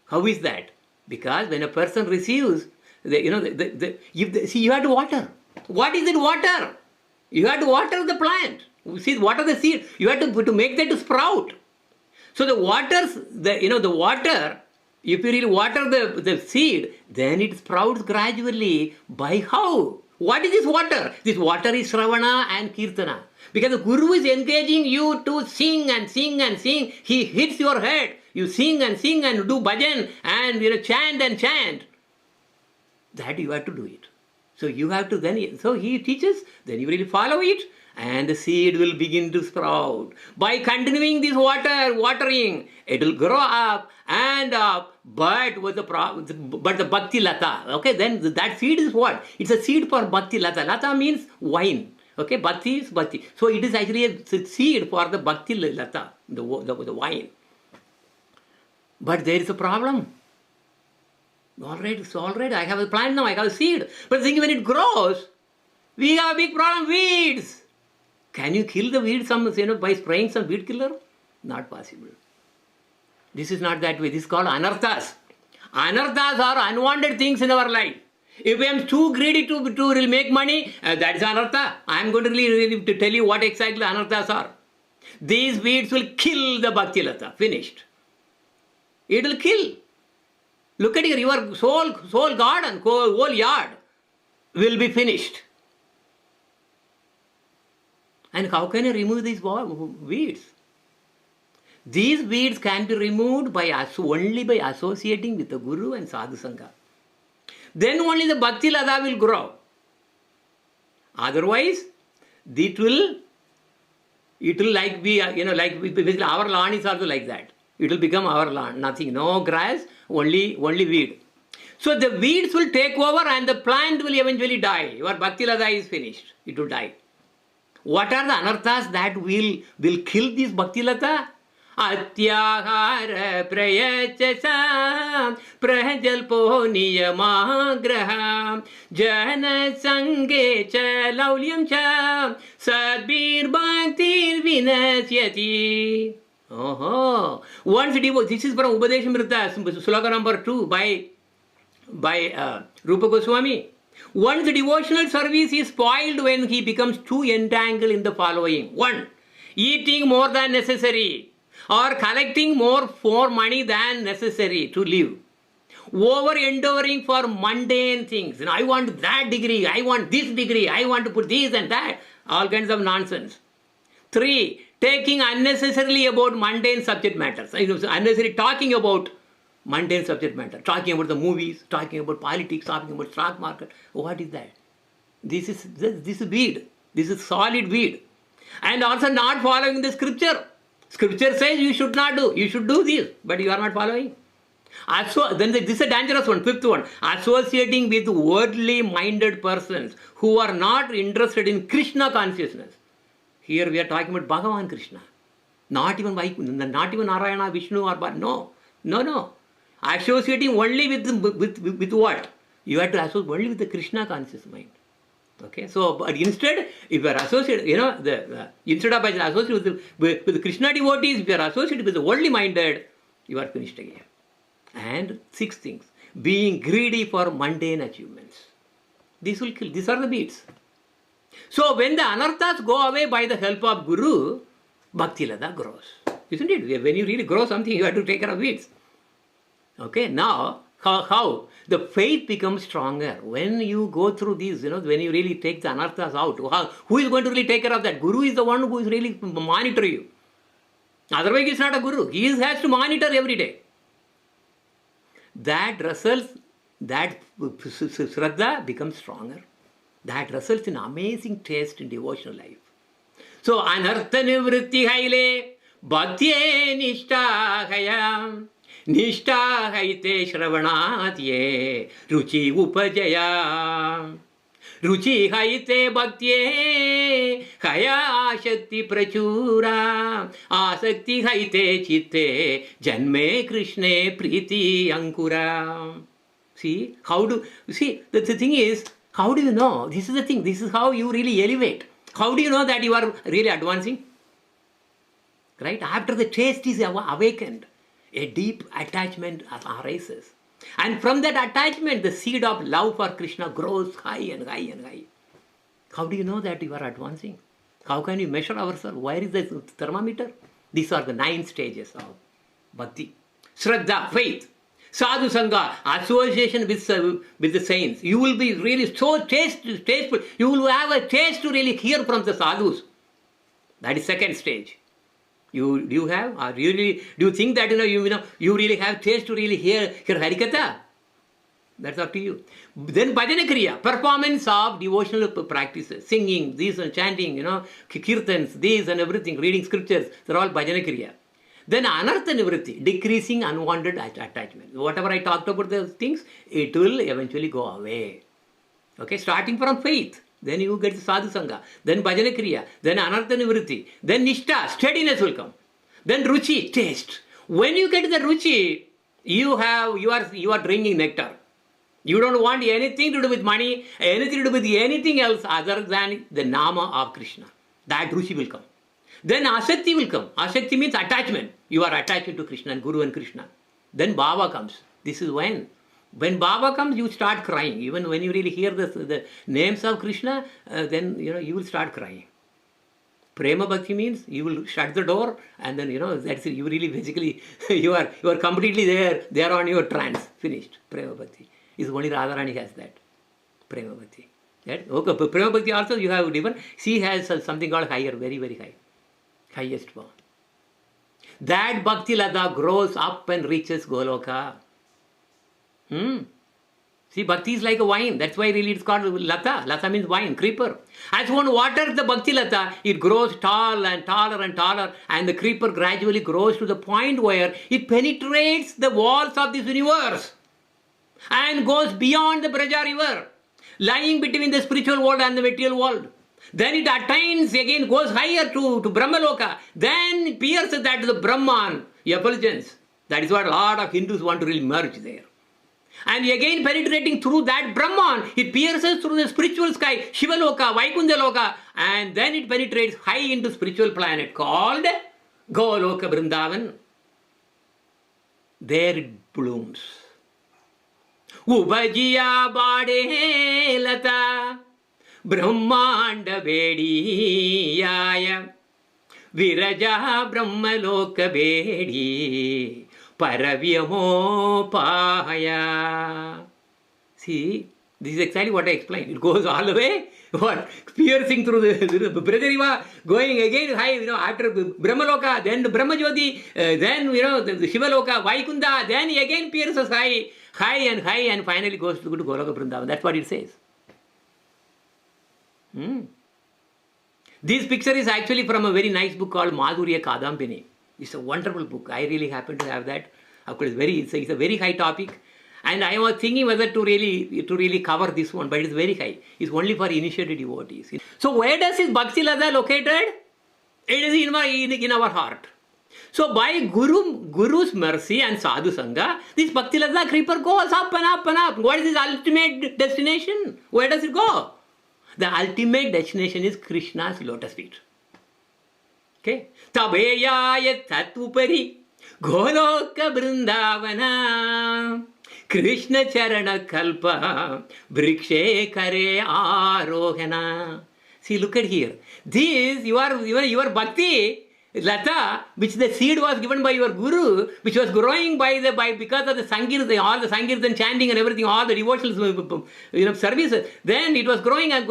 Speaker 1: How is that? Because when a person receives, you have to water. What is it? Water. You have to water the plant. See, water the seed. You have to make that to sprout. So the water, if you really water the seed, then it sprouts gradually. By how? What is this water? This water is Sravana and Kirtana. Because the Guru is engaging you to sing and sing and sing. He hits your head. You sing and do bhajan and chant and chant. That you have to do it. So you have to so he teaches, then you really follow it, and the seed will begin to sprout. By continuing this watering, it will grow up and up, but the Bhakti Lata, okay, then that seed is what? It's a seed for Bhakti Lata. Lata means wine. Okay, Bhakti is Bhakti. So it is actually a seed for the Bhakti Lata, the wine. But there is a problem. All right, I have a plant now, I have a seed. But think when it grows, we have a big problem, weeds. Can you kill the weeds by spraying some weed killer? Not possible. This is not that way. This is called anarthas. Anarthas are unwanted things in our life. If I am too greedy to really make money, that is anartha. I am going to really to tell you what exactly anarthas are. These weeds will kill the Bhakti Lata. Finished. It will kill. Look at your soul garden, whole yard will be finished. And how can you remove these weeds? These weeds can be removed only by associating with the Guru and Sadhu Sangha. Then only the Bhakti Lata will grow. Otherwise, it will like be, basically our lawn is also like that. It will become our lawn. Nothing, no grass, only weed. So the weeds will take over and the plant will eventually die. Your Bhakti Lata is finished. It will die. What are the anarthas that will kill this Bhakti Lata? Atyahara prayachasa prajalpo niyamagraha jana sange cha laulyam cha sadbir bhaktir vinasyati. Oh, once this is from Upadeshamrita, sloka number 2 by Rupa Goswami. Once the devotional service is spoiled when he becomes too entangled in the following. 1. Eating more than necessary or collecting more money than necessary to live. Over-enduring for mundane things. I want that degree, I want this degree, I want to put this and that. All kinds of nonsense. 3. Taking unnecessarily about mundane subject matters. Unnecessarily talking about mundane subject matter. Talking about the movies, talking about politics, talking about stock market. What is that? This is weed. This is solid weed. And also not following the scripture. Scripture says you should not do. You should do this, but you are not following. Then this is a dangerous one. 5th one. Associating with worldly minded persons who are not interested in Krishna consciousness. Here we are talking about Bhagavan Krishna. Not even Narayana, Vishnu or no. associating only with what? You have to associate only with the Krishna conscious mind. Okay, so but instead, if you are associated, instead of associated with the Krishna devotees, if you are associated with the worldly minded, you are finished again. And 6 things: being greedy for mundane achievements. This will kill. These are the beats. So when the anarthas go away by the help of Guru, Bhakti Lata grows. Isn't it? When you really grow something, you have to take care of weeds. Okay, now how? The faith becomes stronger. When you go through these, when you really take the anarthas out, who is going to really take care of that? Guru is the one who is really monitor you. Otherwise, it's not a Guru. He has to monitor every day. That results, that Shraddha becomes stronger. That results in amazing taste in devotional life. So, anartha nivritti haile, bhaktiye nishtha hayam. Nishtha haite shravanatye, ruchi upajaya. Ruchi haite bhaktye, haya shakti prachura. Asakti haite chitte, janme krishne priti ankura. See, the thing is, how do you know? This is the thing, this is how you really elevate. How do you know that you are really advancing? Right? After the taste is awakened, a deep attachment arises. And from that attachment, the seed of love for Krishna grows high and high and high. How do you know that you are advancing? How can you measure ourselves? Where is the thermometer? These are the 9 stages of bhakti. Shraddha, faith. Sadhu Sangha, association with the saints. You will be really so tasteful. You will have a taste to really hear from the sadhus. That is second stage. Do you think that you really have taste to really hear Harikatha? That's up to you. Then Bhajana Kriya, performance of devotional practices, singing, these and chanting, kirtans, these and everything, reading scriptures, they're all Bhajana Kriya. Then Anartha Nivritti, decreasing unwanted attachment. Whatever I talked about those things, it will eventually go away. Okay, starting from faith. Then you get Sadhu Sangha, then Bhajana Kriya, then Anartha Nivritti, then Nishtha, steadiness will come. Then Ruchi, taste. When you get the Ruchi, you are drinking nectar. You don't want anything to do with money, anything to do with anything else other than the Nama of Krishna. That Ruchi will come. Then Asakti will come. Asakti means attachment. You are attached to Krishna and Guru and Krishna. Then Bhava comes. This is when When Baba comes, you start crying. Even when you really hear the names of Krishna, then you will start crying. Prema Bhakti means you will shut the door and then that's it. You really basically you are completely there on your trance. Finished. Prema Bhakti. Is only Radharani has that. Prema Bhakti. That, okay, Prema Bhakti also you have different. She has something called higher, very, very high. Highest form. That Bhakti Lata grows up and reaches Goloka. See, Bhakti is like a wine. That's why really it's called Lata. Lata means wine, creeper. As one waters the Bhakti Lata, it grows tall and taller and taller, and the creeper gradually grows to the point where it penetrates the walls of this universe and goes beyond the Braja river, lying between the spiritual world and the material world. Then it attains again, goes higher to Brahmaloka. Then pierces that to the Brahman, effulgence. That is what a lot of Hindus want to really merge there. And again penetrating through that Brahman, it pierces through the spiritual sky, Shivaloka, Vaikunja Loka, and then it penetrates high into spiritual planet called Goloka Vrindavan. There it blooms. Ubajiya Bade Lata Brahmanda Bediyaya Viraja Brahmaloka Bedi Paravyamo Pahaya. See, this is exactly what I explained. It goes all the way, piercing through the Brajariva, going again high, after Brahmaloka, then the Brahmajyoti, then, the Shivaloka, Vaikunda, then again pierces high, and finally goes to Goloka Vrindavan. That's what it says. This picture is actually from a very nice book called Madhurya Kadambini. It's a wonderful book. I really happen to have that. Of course, it's a very high topic. And I was thinking whether to really cover this one, but it's very high. It's only for initiated devotees. So where does this Bhakti Lata located? It is in our heart. So by Guru's mercy and sadhu sangha, this Bhakti Ladakh creeper goes up and up and up. What is its ultimate destination? Where does it go? The ultimate destination is Krishna's lotus feet. Okay? Tabeyaya tatupari goloka brindavana Krishna charana kalpa vrikshe kare arohana. See, look at here. This, your Bhakti Lata, which the seed was given by your Guru, which was growing because of the Sankirtan, all the Sankirtan chanting and everything, all the devotional services. Then it was growing and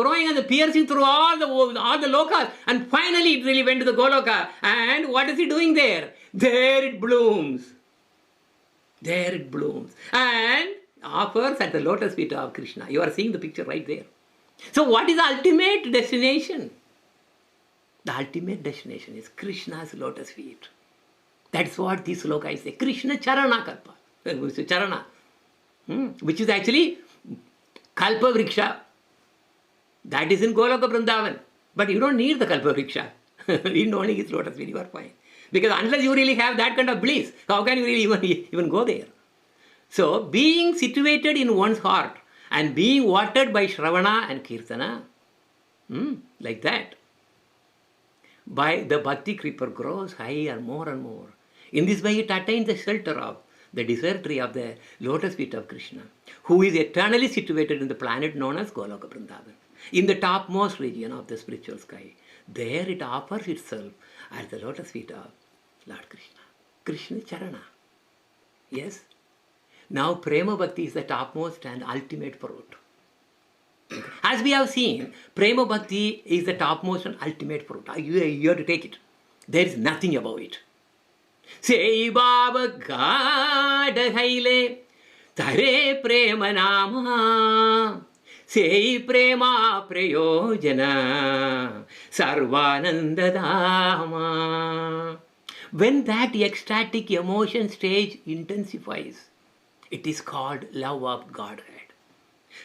Speaker 1: piercing through all the lokas, and finally it really went to the Goloka. And what is he doing there? There it blooms. There it blooms. And offers at the lotus feet of Krishna. You are seeing the picture right there. So what is the ultimate destination? The ultimate destination is Krishna's lotus feet. That's what this sloka is. Krishna Charana Kalpa. Charana. Which is actually Kalpa Vriksha. That is in Goloka Vrindavan. But you don't need the Kalpa Vriksha. You don't need his lotus feet. You are fine. Because unless you really have that kind of bliss, how can you really even go there? So, being situated in one's heart and being watered by Shravana and Kirtana, like that, by the Bhakti creeper grows higher, more and more. In this way, it attains the shelter of the desert tree of the lotus feet of Krishna, who is eternally situated in the planet known as Goloka Vrindavan, in the topmost region of the spiritual sky. There it offers itself at the lotus feet of Lord Krishna. Krishna Charana. Yes? Now Prema Bhakti is the topmost and ultimate fruit. As we have seen, Prema Bhakti is the topmost and ultimate fruit. You have to take it. There is nothing above it. Say Baba Gada Haile Tare Prema Nama Say Prema Prayojana Sarvananda Dama. When that ecstatic emotion stage intensifies, it is called love of Godhead.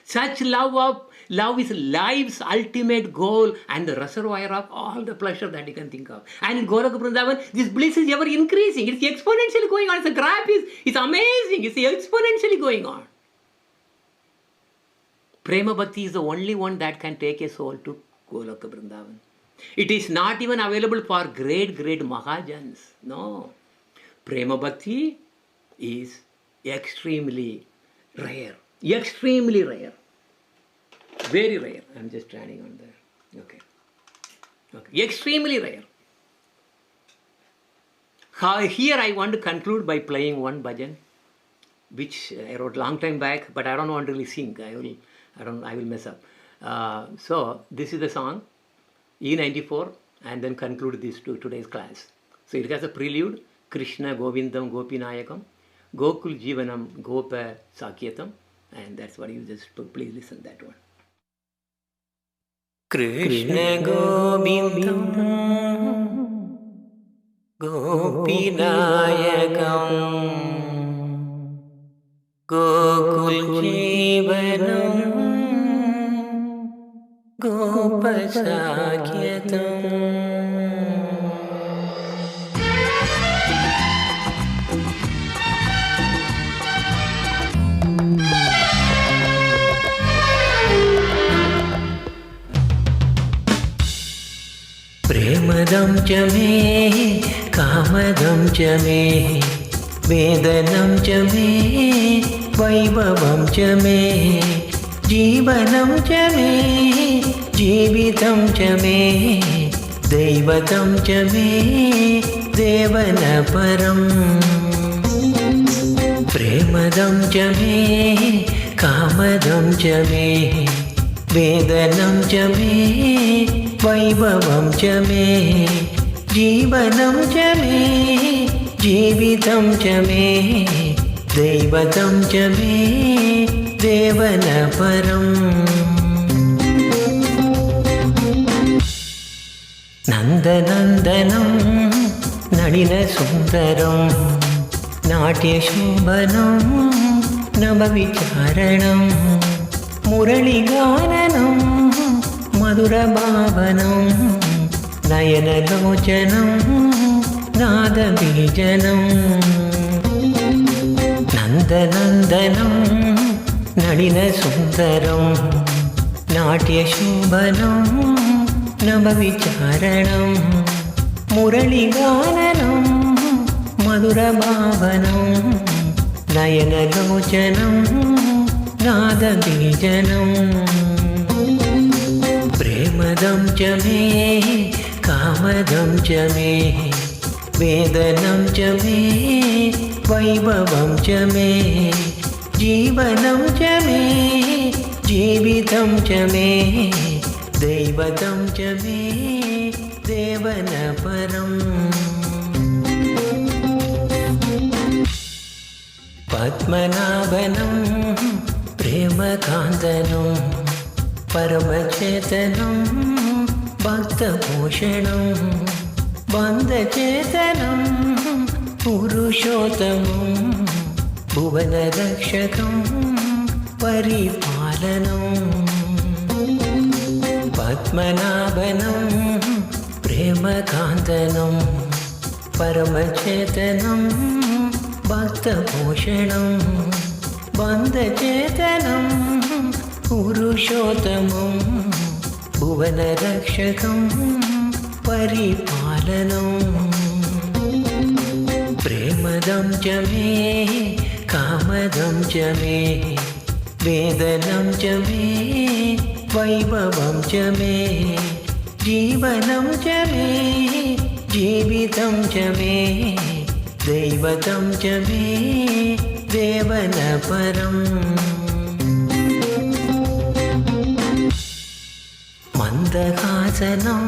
Speaker 1: Such love is life's ultimate goal and the reservoir of all the pleasure that you can think of. And in Goloka Vrindavan, this bliss is ever increasing. It's exponentially going on. The graph is amazing. It's exponentially going on. Prema Bhakti is the only one that can take a soul to Goloka Vrindavan. It is not even available for great Mahajans. No. Prema Bhakti is extremely rare. Extremely rare. Very rare. I'm just standing on there. Okay. Extremely rare. Here I want to conclude by playing one bhajan, which I wrote long time back, but I don't want to really sing. I will mess up. So this is the song, E94, and then conclude this to today's class. So it has a prelude, Krishna Govindam Gopinayakam, Gokul Jivanam Gopa Sakyatam, and that's what you just please listen that one. Krishna Govindam Gopinayakam Gokul Jivanam Gopa Sakyatam. Premadam cha me, kamadam cha me, vedanam cha me, vaibhavam cha me, jeevanam cha me, jeevitam cha me, deivatam cha me, devana param. Premadam cha me, kamadam cha me, vedanam cha me, vaibhavam cha me, jeevanam cha me, jeevitam cha me, deivatam cha me, devana param. Nandanandanam nadina sundaram, natya shobhanam, navavicharanam, muraligananam, madura bhavanam, nayanalocanam,
Speaker 5: നാദബീജനം നന്ദനന്ദനം നളിനസുന്ദരം നാട്യശോഭനം നവവിചാരണം മുരളിഗാനനം മധുരഭാവനം നയനലോചനം നാദബീജനം प्रेमदं च मे कामदं च मे वेदनं च मे वैभवं च मे जीवनं च मे जीवितं च मे दैवतं च मे देवनपरम् पद्मनाभनं प्रेमकान्दनं परमचेतनं भक्तभूषणं बन्धचेतनं पुरुषोत्तमं भुवनरक्षकं परिपालनं पद्मनाभनं प्रेमकान्दनं परमचेतनं भक्तभूषणं बन्धचेतनं पुरुषोत्तमं भुवनरक्षकं परिपालनं प्रेमदं च मे कामदं च मे वेदनं च मे वैभवं च मे जीवनं च मे जीवितं च मे दैवतं च मे देवनपरम् मन्दहासनं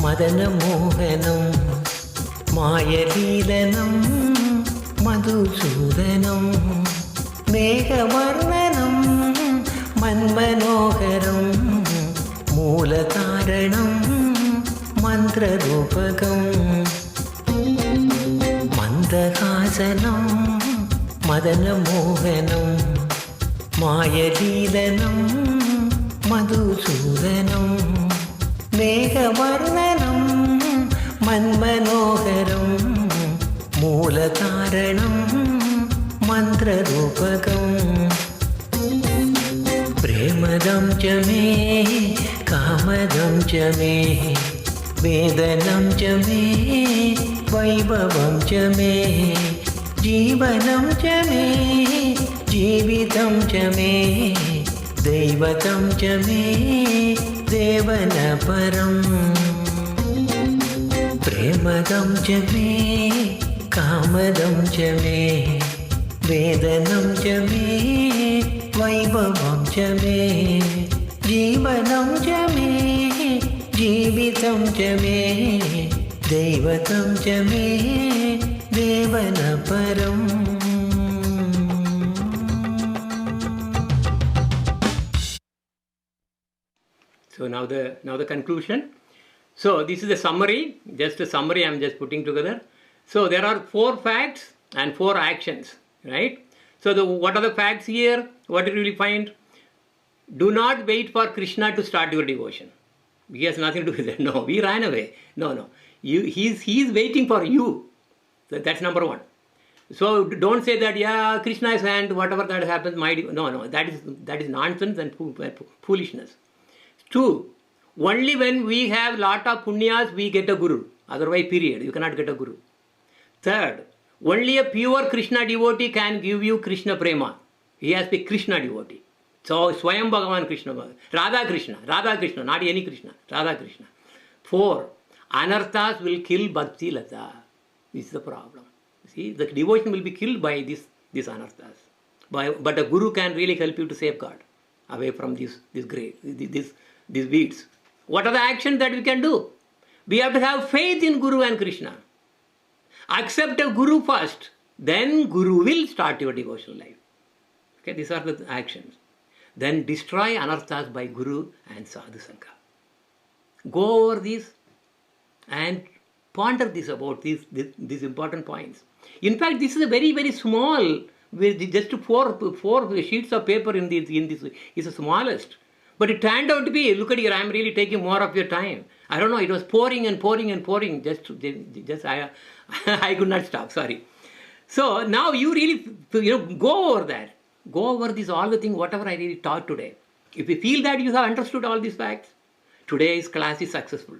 Speaker 5: मदनमोहनं मायलीलनं मधुसूदनं मेघवर्णनं मन्मनोहरं मूलकारणं मन्त्ररूपकं मन्दहासनं मदनमोहनं मायलीलनं मधुसूदनं मेघवर्णनं मन्मनोहरं मूलकारणं मन्त्ररूपकं प्रेमदं च मे कामदं च मे वेदनं च मे वैभवं च मे जीवनं च मे जीवितं च मे दैवतं च मे देवनपरम् प्रेमदं च मे कामदं च मे वेदनं च मे वैभवं च मे जीवनं च मे जीवितं च मे दैवतं च मे देवनपरम्
Speaker 1: So now the conclusion. So this is a summary, just a summary I'm just putting together. So there are 4 facts and 4 actions, right? So what are the facts here? What did we find? Do not wait for Krishna to start your devotion. He has nothing to do with that. No, we ran away. No. He's waiting for you. So that's number 1. So don't say that, yeah, Krishna is hand, whatever that happens, no, that is nonsense and foolishness. 2, only when we have lot of punyas we get a guru. Otherwise, period, you cannot get a guru. 3rd, only a pure Krishna devotee can give you Krishna prema. He has to be Krishna devotee. So Swayam Bhagavan Krishna, Radha Krishna, not any Krishna, Radha Krishna. 4, anarthas will kill bhakti lata. This is the problem. See, the devotion will be killed by these anarthas. But a guru can really help you to safeguard away from these weeds. What are the actions that we can do? We have to have faith in Guru and Krishna. Accept a Guru first, then Guru will start your devotional life. Okay, these are the actions. Then destroy anarthas by Guru and Sadhu Sangha. Go over these and ponder this about these important points. In fact, this is a very, very small, with just 4 sheets of paper in this is the smallest. But it turned out to be, look at here, I am really taking more of your time. I don't know, it was pouring and pouring and pouring. I could not stop, sorry. So now you really, go over that. Go over this, all the things, whatever I really taught today. If you feel that you have understood all these facts, today's class is successful.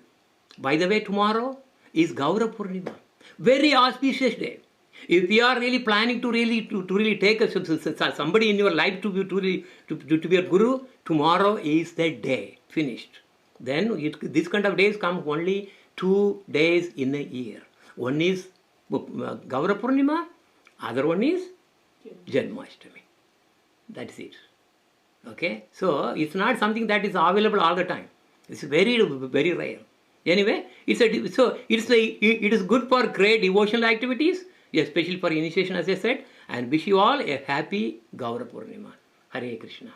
Speaker 1: By the way, tomorrow is Gaura Purnima. Very auspicious day. If you are really planning to really take somebody in your life to be a guru, tomorrow is the day. Finished. Then this kind of days come only 2 days in a year. One is Gaura Purnima, other one is Janmashtami. That's it. Okay? So it's not something that is available all the time. It's very, very rare. Anyway, it is good for great devotional activities, especially for initiation, as I said, and wish you all a happy Gaura Purnima. Hare Krishna.